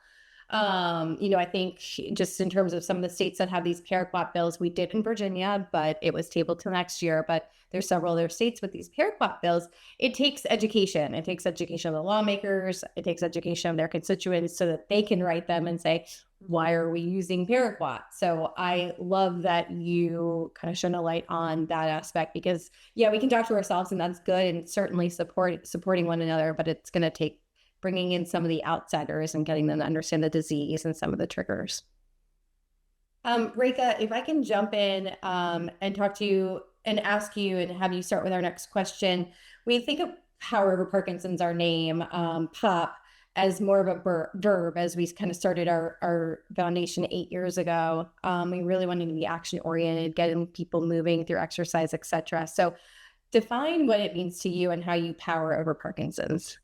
I think just in terms of some of the states that have these paraquat bills, we did in Virginia, but it was tabled till next year. But there's several other states with these paraquat bills. It takes education. It takes education of the lawmakers. It takes education of their constituents so that they can write them and say, why are we using paraquat? So I love that you kind of shone a light on that aspect, because we can talk to ourselves and that's good, and certainly supporting one another, but it's going to take bringing in some of the outsiders and getting them to understand the disease and some of the triggers. Reka, if I can jump in and talk to you and ask you and have you start with our next question. We think of Power Over Parkinson's, our name, POP, as more of a verb as we kind of started our foundation 8 years ago. We really wanted to be action oriented, getting people moving through exercise, et cetera. So define what it means to you and how you power over Parkinson's.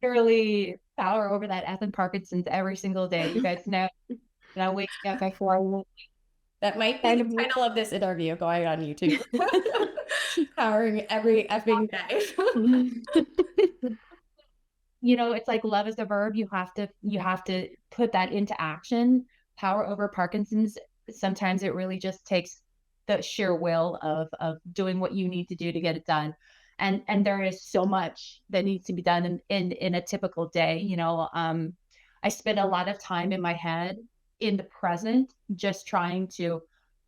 Literally power over that effing Parkinson's every single day. You guys know. And I wake up before. That might be the title of this interview going on YouTube. Powering every effing day. It's like love is a verb. You have to put that into action. Power over Parkinson's. Sometimes it really just takes the sheer will of doing what you need to do to get it done. And there is so much that needs to be done in a typical day. I spend a lot of time in my head in the present, just trying to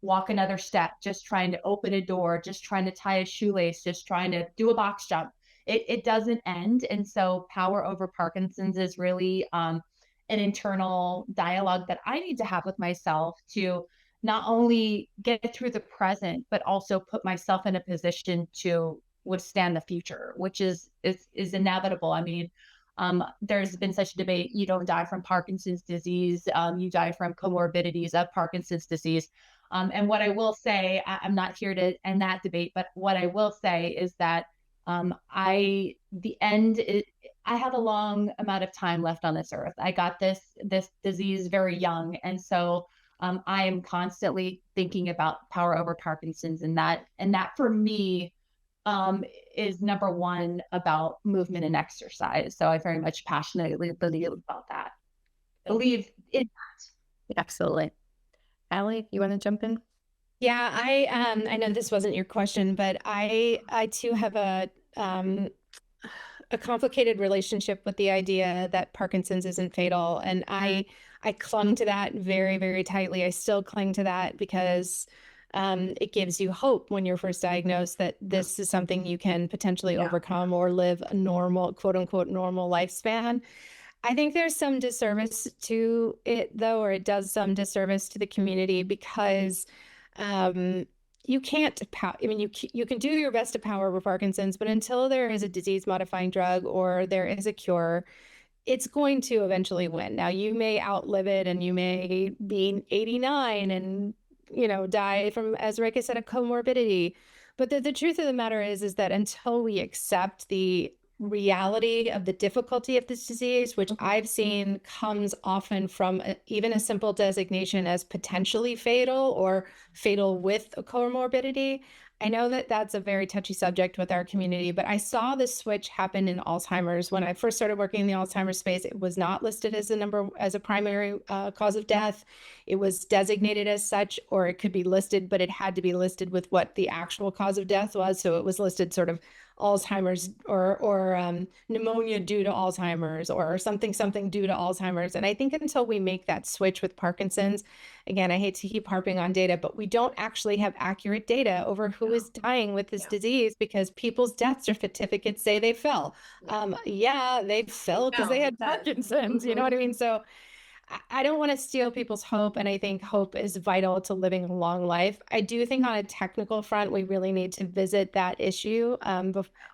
walk another step, just trying to open a door, just trying to tie a shoelace, just trying to do a box jump. It doesn't end. And so power over Parkinson's is really an internal dialogue that I need to have with myself to not only get through the present, but also put myself in a position to withstand the future, which is inevitable. I mean, there's been such a debate. You don't die from Parkinson's disease. You die from comorbidities of Parkinson's disease. And what I will say, I'm not here to end that debate, but what I will say is that I have a long amount of time left on this earth. I got this disease very young. And so I am constantly thinking about power over Parkinson's, and that for me is number one about movement and exercise. So I very much passionately believe about that. Believe in that. Absolutely. Allie, you want to jump in? Yeah, I know this wasn't your question, but I too have a complicated relationship with the idea that Parkinson's isn't fatal, and I clung to that very, very tightly. I still cling to that because it gives you hope when you're first diagnosed that this is something you can potentially overcome or live a normal, quote unquote, normal lifespan. I think there's some disservice to it, though, or it does some disservice to the community because you can't, you can do your best to power over Parkinson's, but until there is a disease-modifying drug or there is a cure, it's going to eventually win. Now, you may outlive it and you may be 89 and, die from, as Reka said, a comorbidity. But the truth of the matter is that until we accept the reality of the difficulty of this disease, which I've seen comes often from even a simple designation as potentially fatal or fatal with a comorbidity. I know that that's a very touchy subject with our community, but I saw this switch happen in Alzheimer's. When I first started working in the Alzheimer's space, it was not listed as a primary cause of death. It was designated as such, or it could be listed, but it had to be listed with what the actual cause of death was. So it was listed sort of Alzheimer's or pneumonia due to Alzheimer's or something due to Alzheimer's. And I think until we make that switch with Parkinson's, again, I hate to keep harping on data, but we don't actually have accurate data over who is dying with this disease because people's death certificates say they fell. They fell because they had Parkinson's, you know what I mean? So I don't want to steal people's hope, and I think hope is vital to living a long life. I do think on a technical front, we really need to visit that issue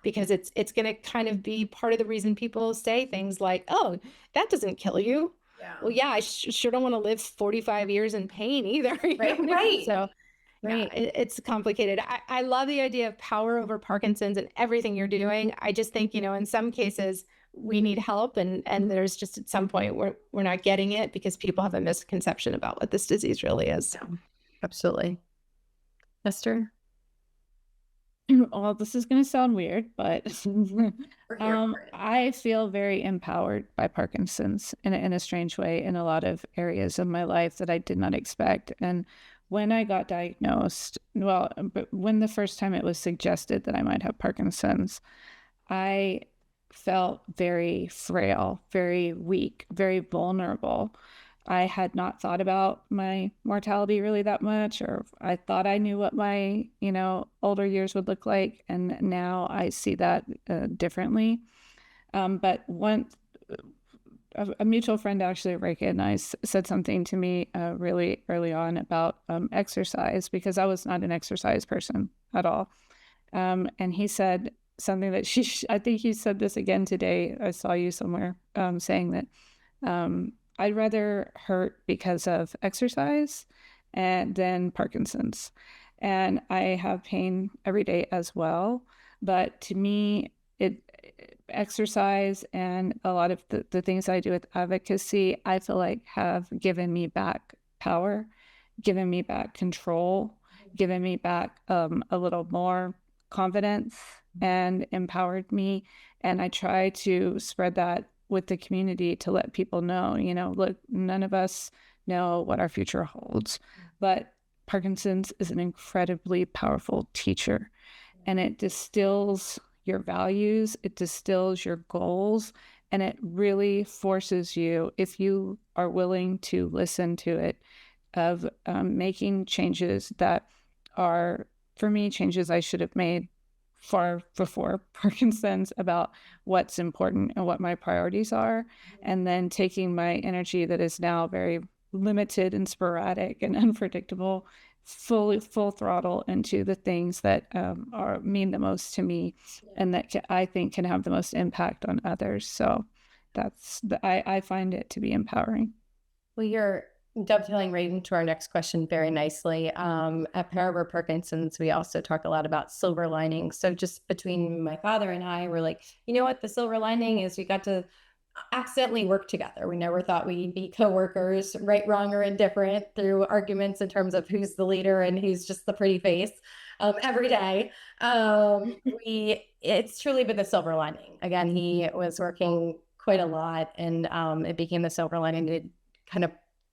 because it's going to kind of be part of the reason people say things like, oh, that doesn't kill you. Yeah. Well, yeah, I sure don't want to live 45 years in pain either. Right. So it's complicated. I love the idea of power over Parkinson's and everything you're doing. I just think, in some cases, we need help, and there's just at some point we're not getting it because people have a misconception about what this disease really is. Absolutely. Esther? Well, this is going to sound weird, but I feel very empowered by Parkinson's in a strange way in a lot of areas of my life that I did not expect. And when I got diagnosed, but when the first time it was suggested that I might have Parkinson's, I felt very frail, very weak, very vulnerable. I had not thought about my mortality really that much, or I thought I knew what my, older years would look like. And now I see that differently. But a mutual friend, actually, Reka and I, said something to me really early on about exercise, because I was not an exercise person at all. And he said something that I think he said this again today. I saw you somewhere saying that I'd rather hurt because of exercise than Parkinson's. And I have pain every day as well. But to me, exercise and a lot of the things I do with advocacy, I feel like have given me back power, given me back control, given me back a little more confidence, and empowered me. And I try to spread that with the community to let people know, look, none of us know what our future holds, but Parkinson's is an incredibly powerful teacher, and it distills your values, it distills your goals, and it really forces you, if you are willing to listen to it, of making changes that are, for me, changes I should have made far before Parkinson's, about what's important and what my priorities are, and then taking my energy that is now very limited and sporadic and unpredictable, full throttle into the things that mean the most to me, and that I think can have the most impact on others. So I find it to be empowering. Well, you're dovetailing right into our next question very nicely. At Parker Parkinson's, we also talk a lot about silver linings. So just between my father and I, we're like, you know what? The silver lining is we got to accidentally work together. We never thought we'd be coworkers, right, wrong, or indifferent, through arguments in terms of who's the leader and who's just the pretty face every day. It's truly been the silver lining. Again, he was working quite a lot, and it became the silver lining to kind of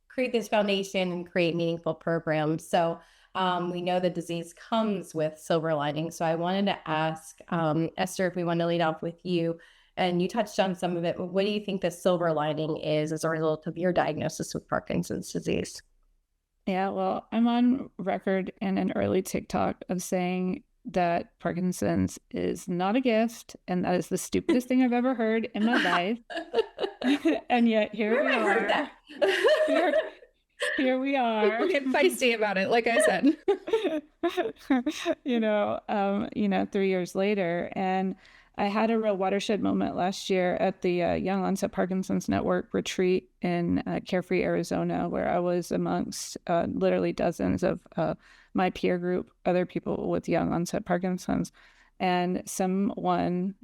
create this foundation and create meaningful programs. So we know the disease comes with silver linings. So I wanted to ask Esther, if we want to lead off with you, and you touched on some of it, but what do you think the silver lining is as a result of your diagnosis with Parkinson's disease? Yeah, well, I'm on record in an early TikTok of saying that Parkinson's is not a gift, and that is the stupidest thing I've ever heard in my life. And yet here we are. Here we are. We'll get feisty about it, like I said. 3 years later, and I had a real watershed moment last year at the Young-Onset Parkinson's Network retreat in Carefree, Arizona, where I was amongst literally dozens of my peer group, other people with young-onset Parkinson's. And someone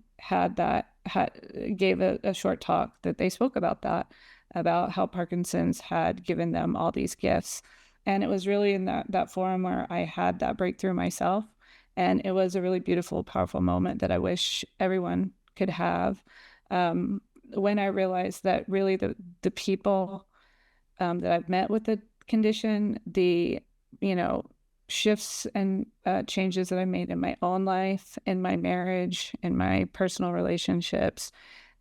gave a short talk that they spoke about that, about how Parkinson's had given them all these gifts. And it was really in that forum where I had that breakthrough myself. And it was a really beautiful, powerful moment that I wish everyone could have. When I realized that really the people that I've met with the condition, the shifts and changes that I made in my own life, in my marriage, in my personal relationships,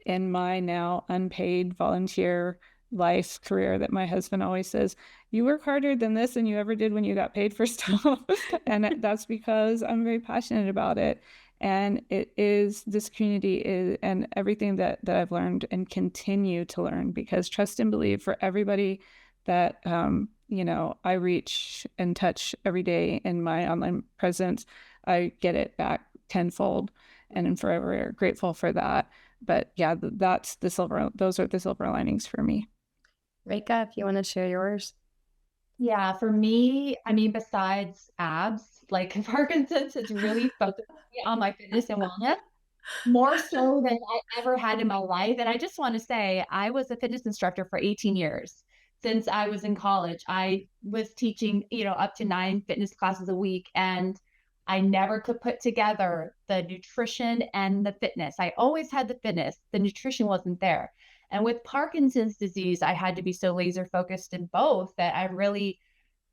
in my now unpaid volunteer life career that my husband always says, you work harder than this than you ever did when you got paid for stuff. And that's because I'm very passionate about it. And this community and everything that I've learned and continue to learn, because trust and believe, for everybody that, I reach and touch every day in my online presence, I get it back tenfold, and I'm forever grateful for that. But yeah, those are the silver linings for me. Reka, if you want to share yours. Yeah, for me, besides abs, like Parkinson's has really focused me on my fitness and wellness more so than I ever had in my life. And I just want to say, I was a fitness instructor for 18 years. Since I was in college, I was teaching, up to 9 fitness classes a week, and I never could put together the nutrition and the fitness. I always had the fitness, the nutrition wasn't there. And with Parkinson's disease, I had to be so laser focused in both that I really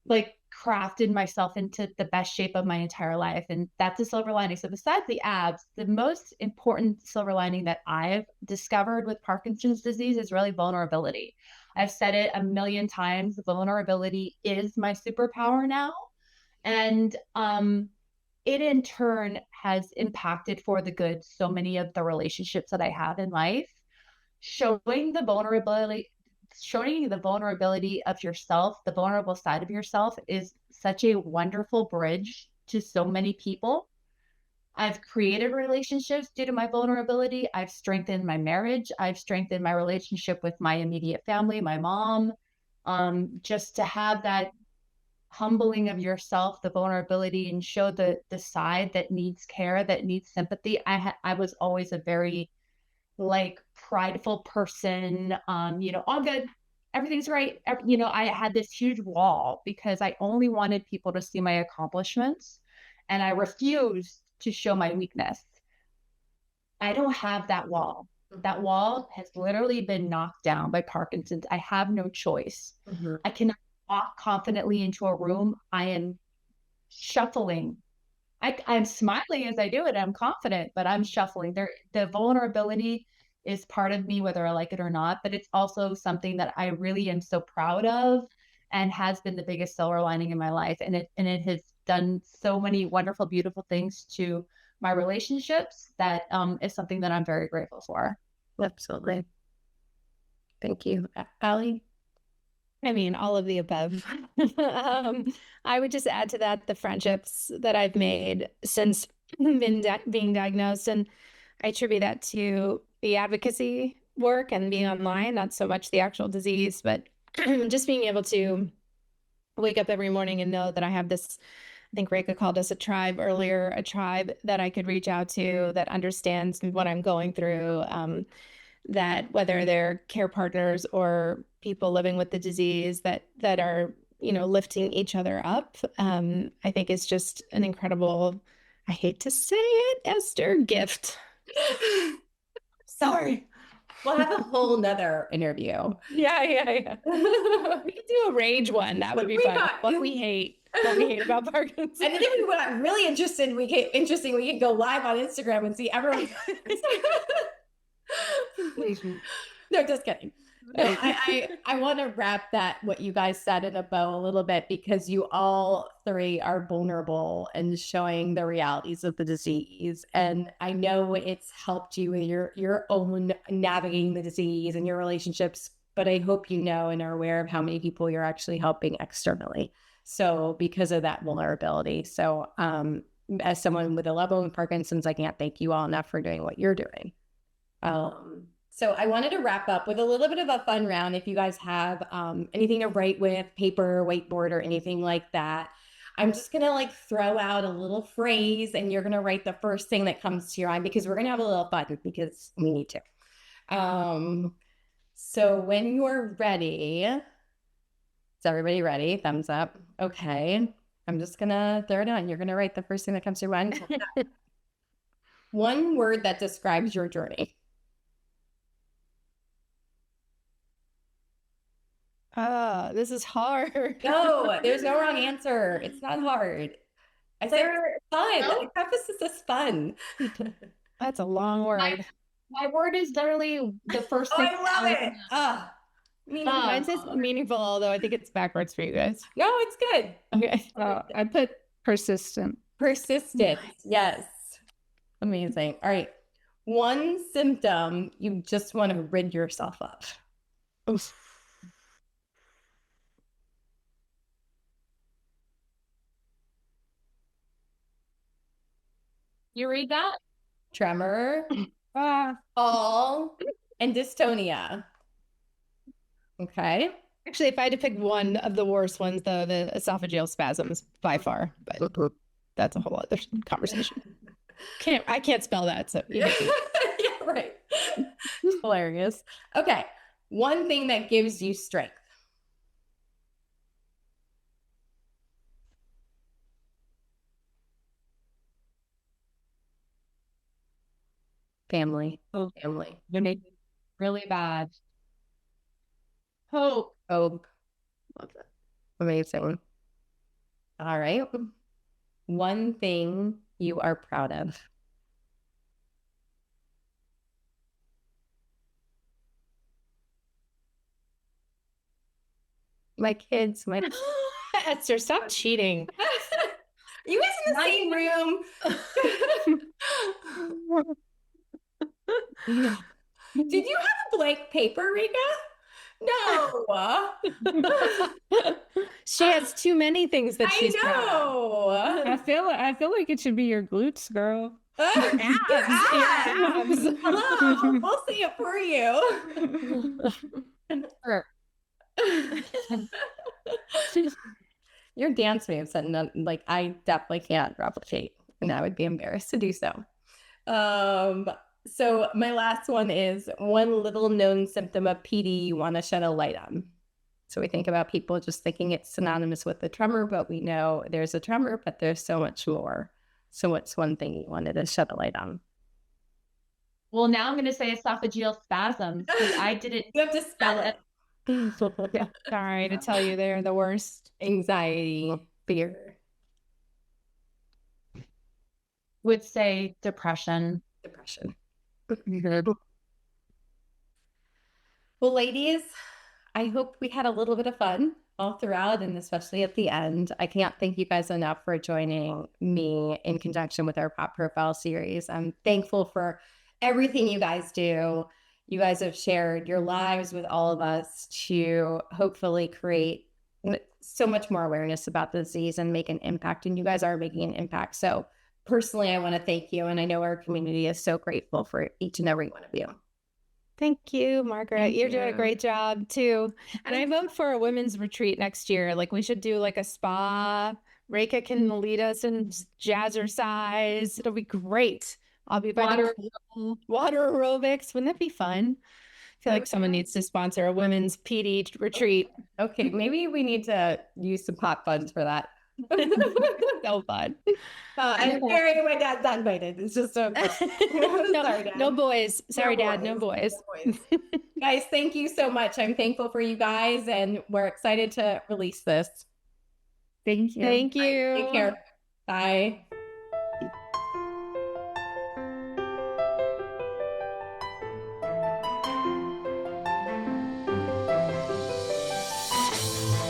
crafted myself into the best shape of my entire life. And that's a silver lining. So besides the abs, the most important silver lining that I've discovered with Parkinson's disease is really vulnerability. I've said it a million times. Vulnerability is my superpower now. And it in turn has impacted for the good so many of the relationships that I have in life. Showing the vulnerability of yourself, the vulnerable side of yourself, is such a wonderful bridge to so many people. I've created relationships due to my vulnerability. I've strengthened my marriage. I've strengthened my relationship with my immediate family, my mom. Just to have that humbling of yourself, the vulnerability, and show the side that needs care, that needs sympathy. I was always a very prideful person, all good, everything's right. I had this huge wall because I only wanted people to see my accomplishments, and I refused to show my weakness. I don't have that wall. That wall has literally been knocked down by Parkinson's. I have no choice. Mm-hmm. I cannot walk confidently into a room. I am shuffling. I'm smiling as I do it. I'm confident, but I'm shuffling. The vulnerability is part of me, whether I like it or not, but it's also something that I really am so proud of. and has been the biggest silver lining in my life. And it has done so many wonderful, beautiful things to my relationships that is something that I'm very grateful for. Absolutely. Thank you. Allie? I mean, all of the above. I would just add to that the friendships that I've made since being diagnosed. And I attribute that to the advocacy work and being online, not so much the actual disease, but just being able to wake up every morning and know that I have this, I think Reka called us a tribe earlier, a tribe that I could reach out to that understands what I'm going through, that whether they're care partners or people living with the disease that are, lifting each other up, I think is just an incredible, I hate to say it, Esther, gift. Sorry. We'll have a whole nother interview. Yeah. We could do a rage one. That would be fun. What we hate about Parkinson's. And then if we got really interesting, we could go live on Instagram and see everyone. No, just kidding. I want to wrap what you guys said in a bow a little bit, because you all three are vulnerable and showing the realities of the disease. And I know it's helped you with your own navigating the disease and your relationships, but I hope you know and are aware of how many people you're actually helping externally. So because of that vulnerability. So as someone with a level of Parkinson's, I can't thank you all enough for doing what you're doing. So I wanted to wrap up with a little bit of a fun round. If you guys have anything to write with, paper, whiteboard, or anything like that, I'm just going to throw out a little phrase and you're going to write the first thing that comes to your mind, because we're going to have a little fun because we need to. So when you're ready, is everybody ready? Thumbs up. Okay. I'm just going to throw it on. You're going to write the first thing that comes to your mind. One word that describes your journey. This is hard. No, there's no wrong answer. It's not hard. I said it's fun. No? I preface this as fun. That's a long word. My word is literally the first Oh, thing. I love it. Mine says meaningful, although I think it's backwards for you guys. No, it's good. Okay. I put persistent. Persistent. Yes. Amazing. All right. One symptom you just want to rid yourself of. Oof. You read that? Tremor, fall, and dystonia. Okay. Actually, if I had to pick one of the worst ones, though, the esophageal spasms by far, but that's a whole other conversation. I can't spell that, so Yeah, right. Hilarious. Okay. One thing that gives you strength. Family. Oh. Family. Really bad. Hope. Love that. Amazing. All right. One thing you are proud of. My kids, Esther, stop cheating. You guys in the same room. Did you have a blank paper, Reka? No. She has too many things that she's proud of. I know. I feel like it should be your glutes, girl. Abs. Hello. We'll see it for you. Your dance moves, and I definitely can't replicate, and I would be embarrassed to do so. So my last one is one little known symptom of PD you want to shed a light on. So we think about people just thinking it's synonymous with the tremor, but we know there's a tremor, but there's so much more. So what's one thing you wanted to shed a light on? Well, now I'm going to say esophageal spasms, because I didn't. You have to spell it. Yeah. Sorry to tell you, they're the worst. Anxiety, fear. Would say depression. Well, ladies, I hope we had a little bit of fun all throughout and especially at the end. I can't thank you guys enough for joining me in conjunction with our Pop Profile series. I'm thankful for everything you guys do. You guys have shared your lives with all of us to hopefully create so much more awareness about the disease and make an impact. And you guys are making an impact. So personally, I want to thank you. And I know our community is so grateful for each and every one of you. Thank you, Margaret. Thank You're doing a you. great job too. And I vote for a women's retreat next year. Like we should do like a spa. Reka can lead us in jazzercise. It'll be great. I'll be by the pool. Water aerobics. Wouldn't that be fun? I feel like someone needs to sponsor a women's PD retreat. Okay, maybe we need to use some pot funds for that. So fun. I'm sorry, my dad's not invited. It's just so No, sorry, Dad. no boys. Sorry, No Dad. No boys. No boys. Guys, thank you so much. I'm thankful for you guys, and we're excited to release this. Thank you. Thank you. Take care. Bye.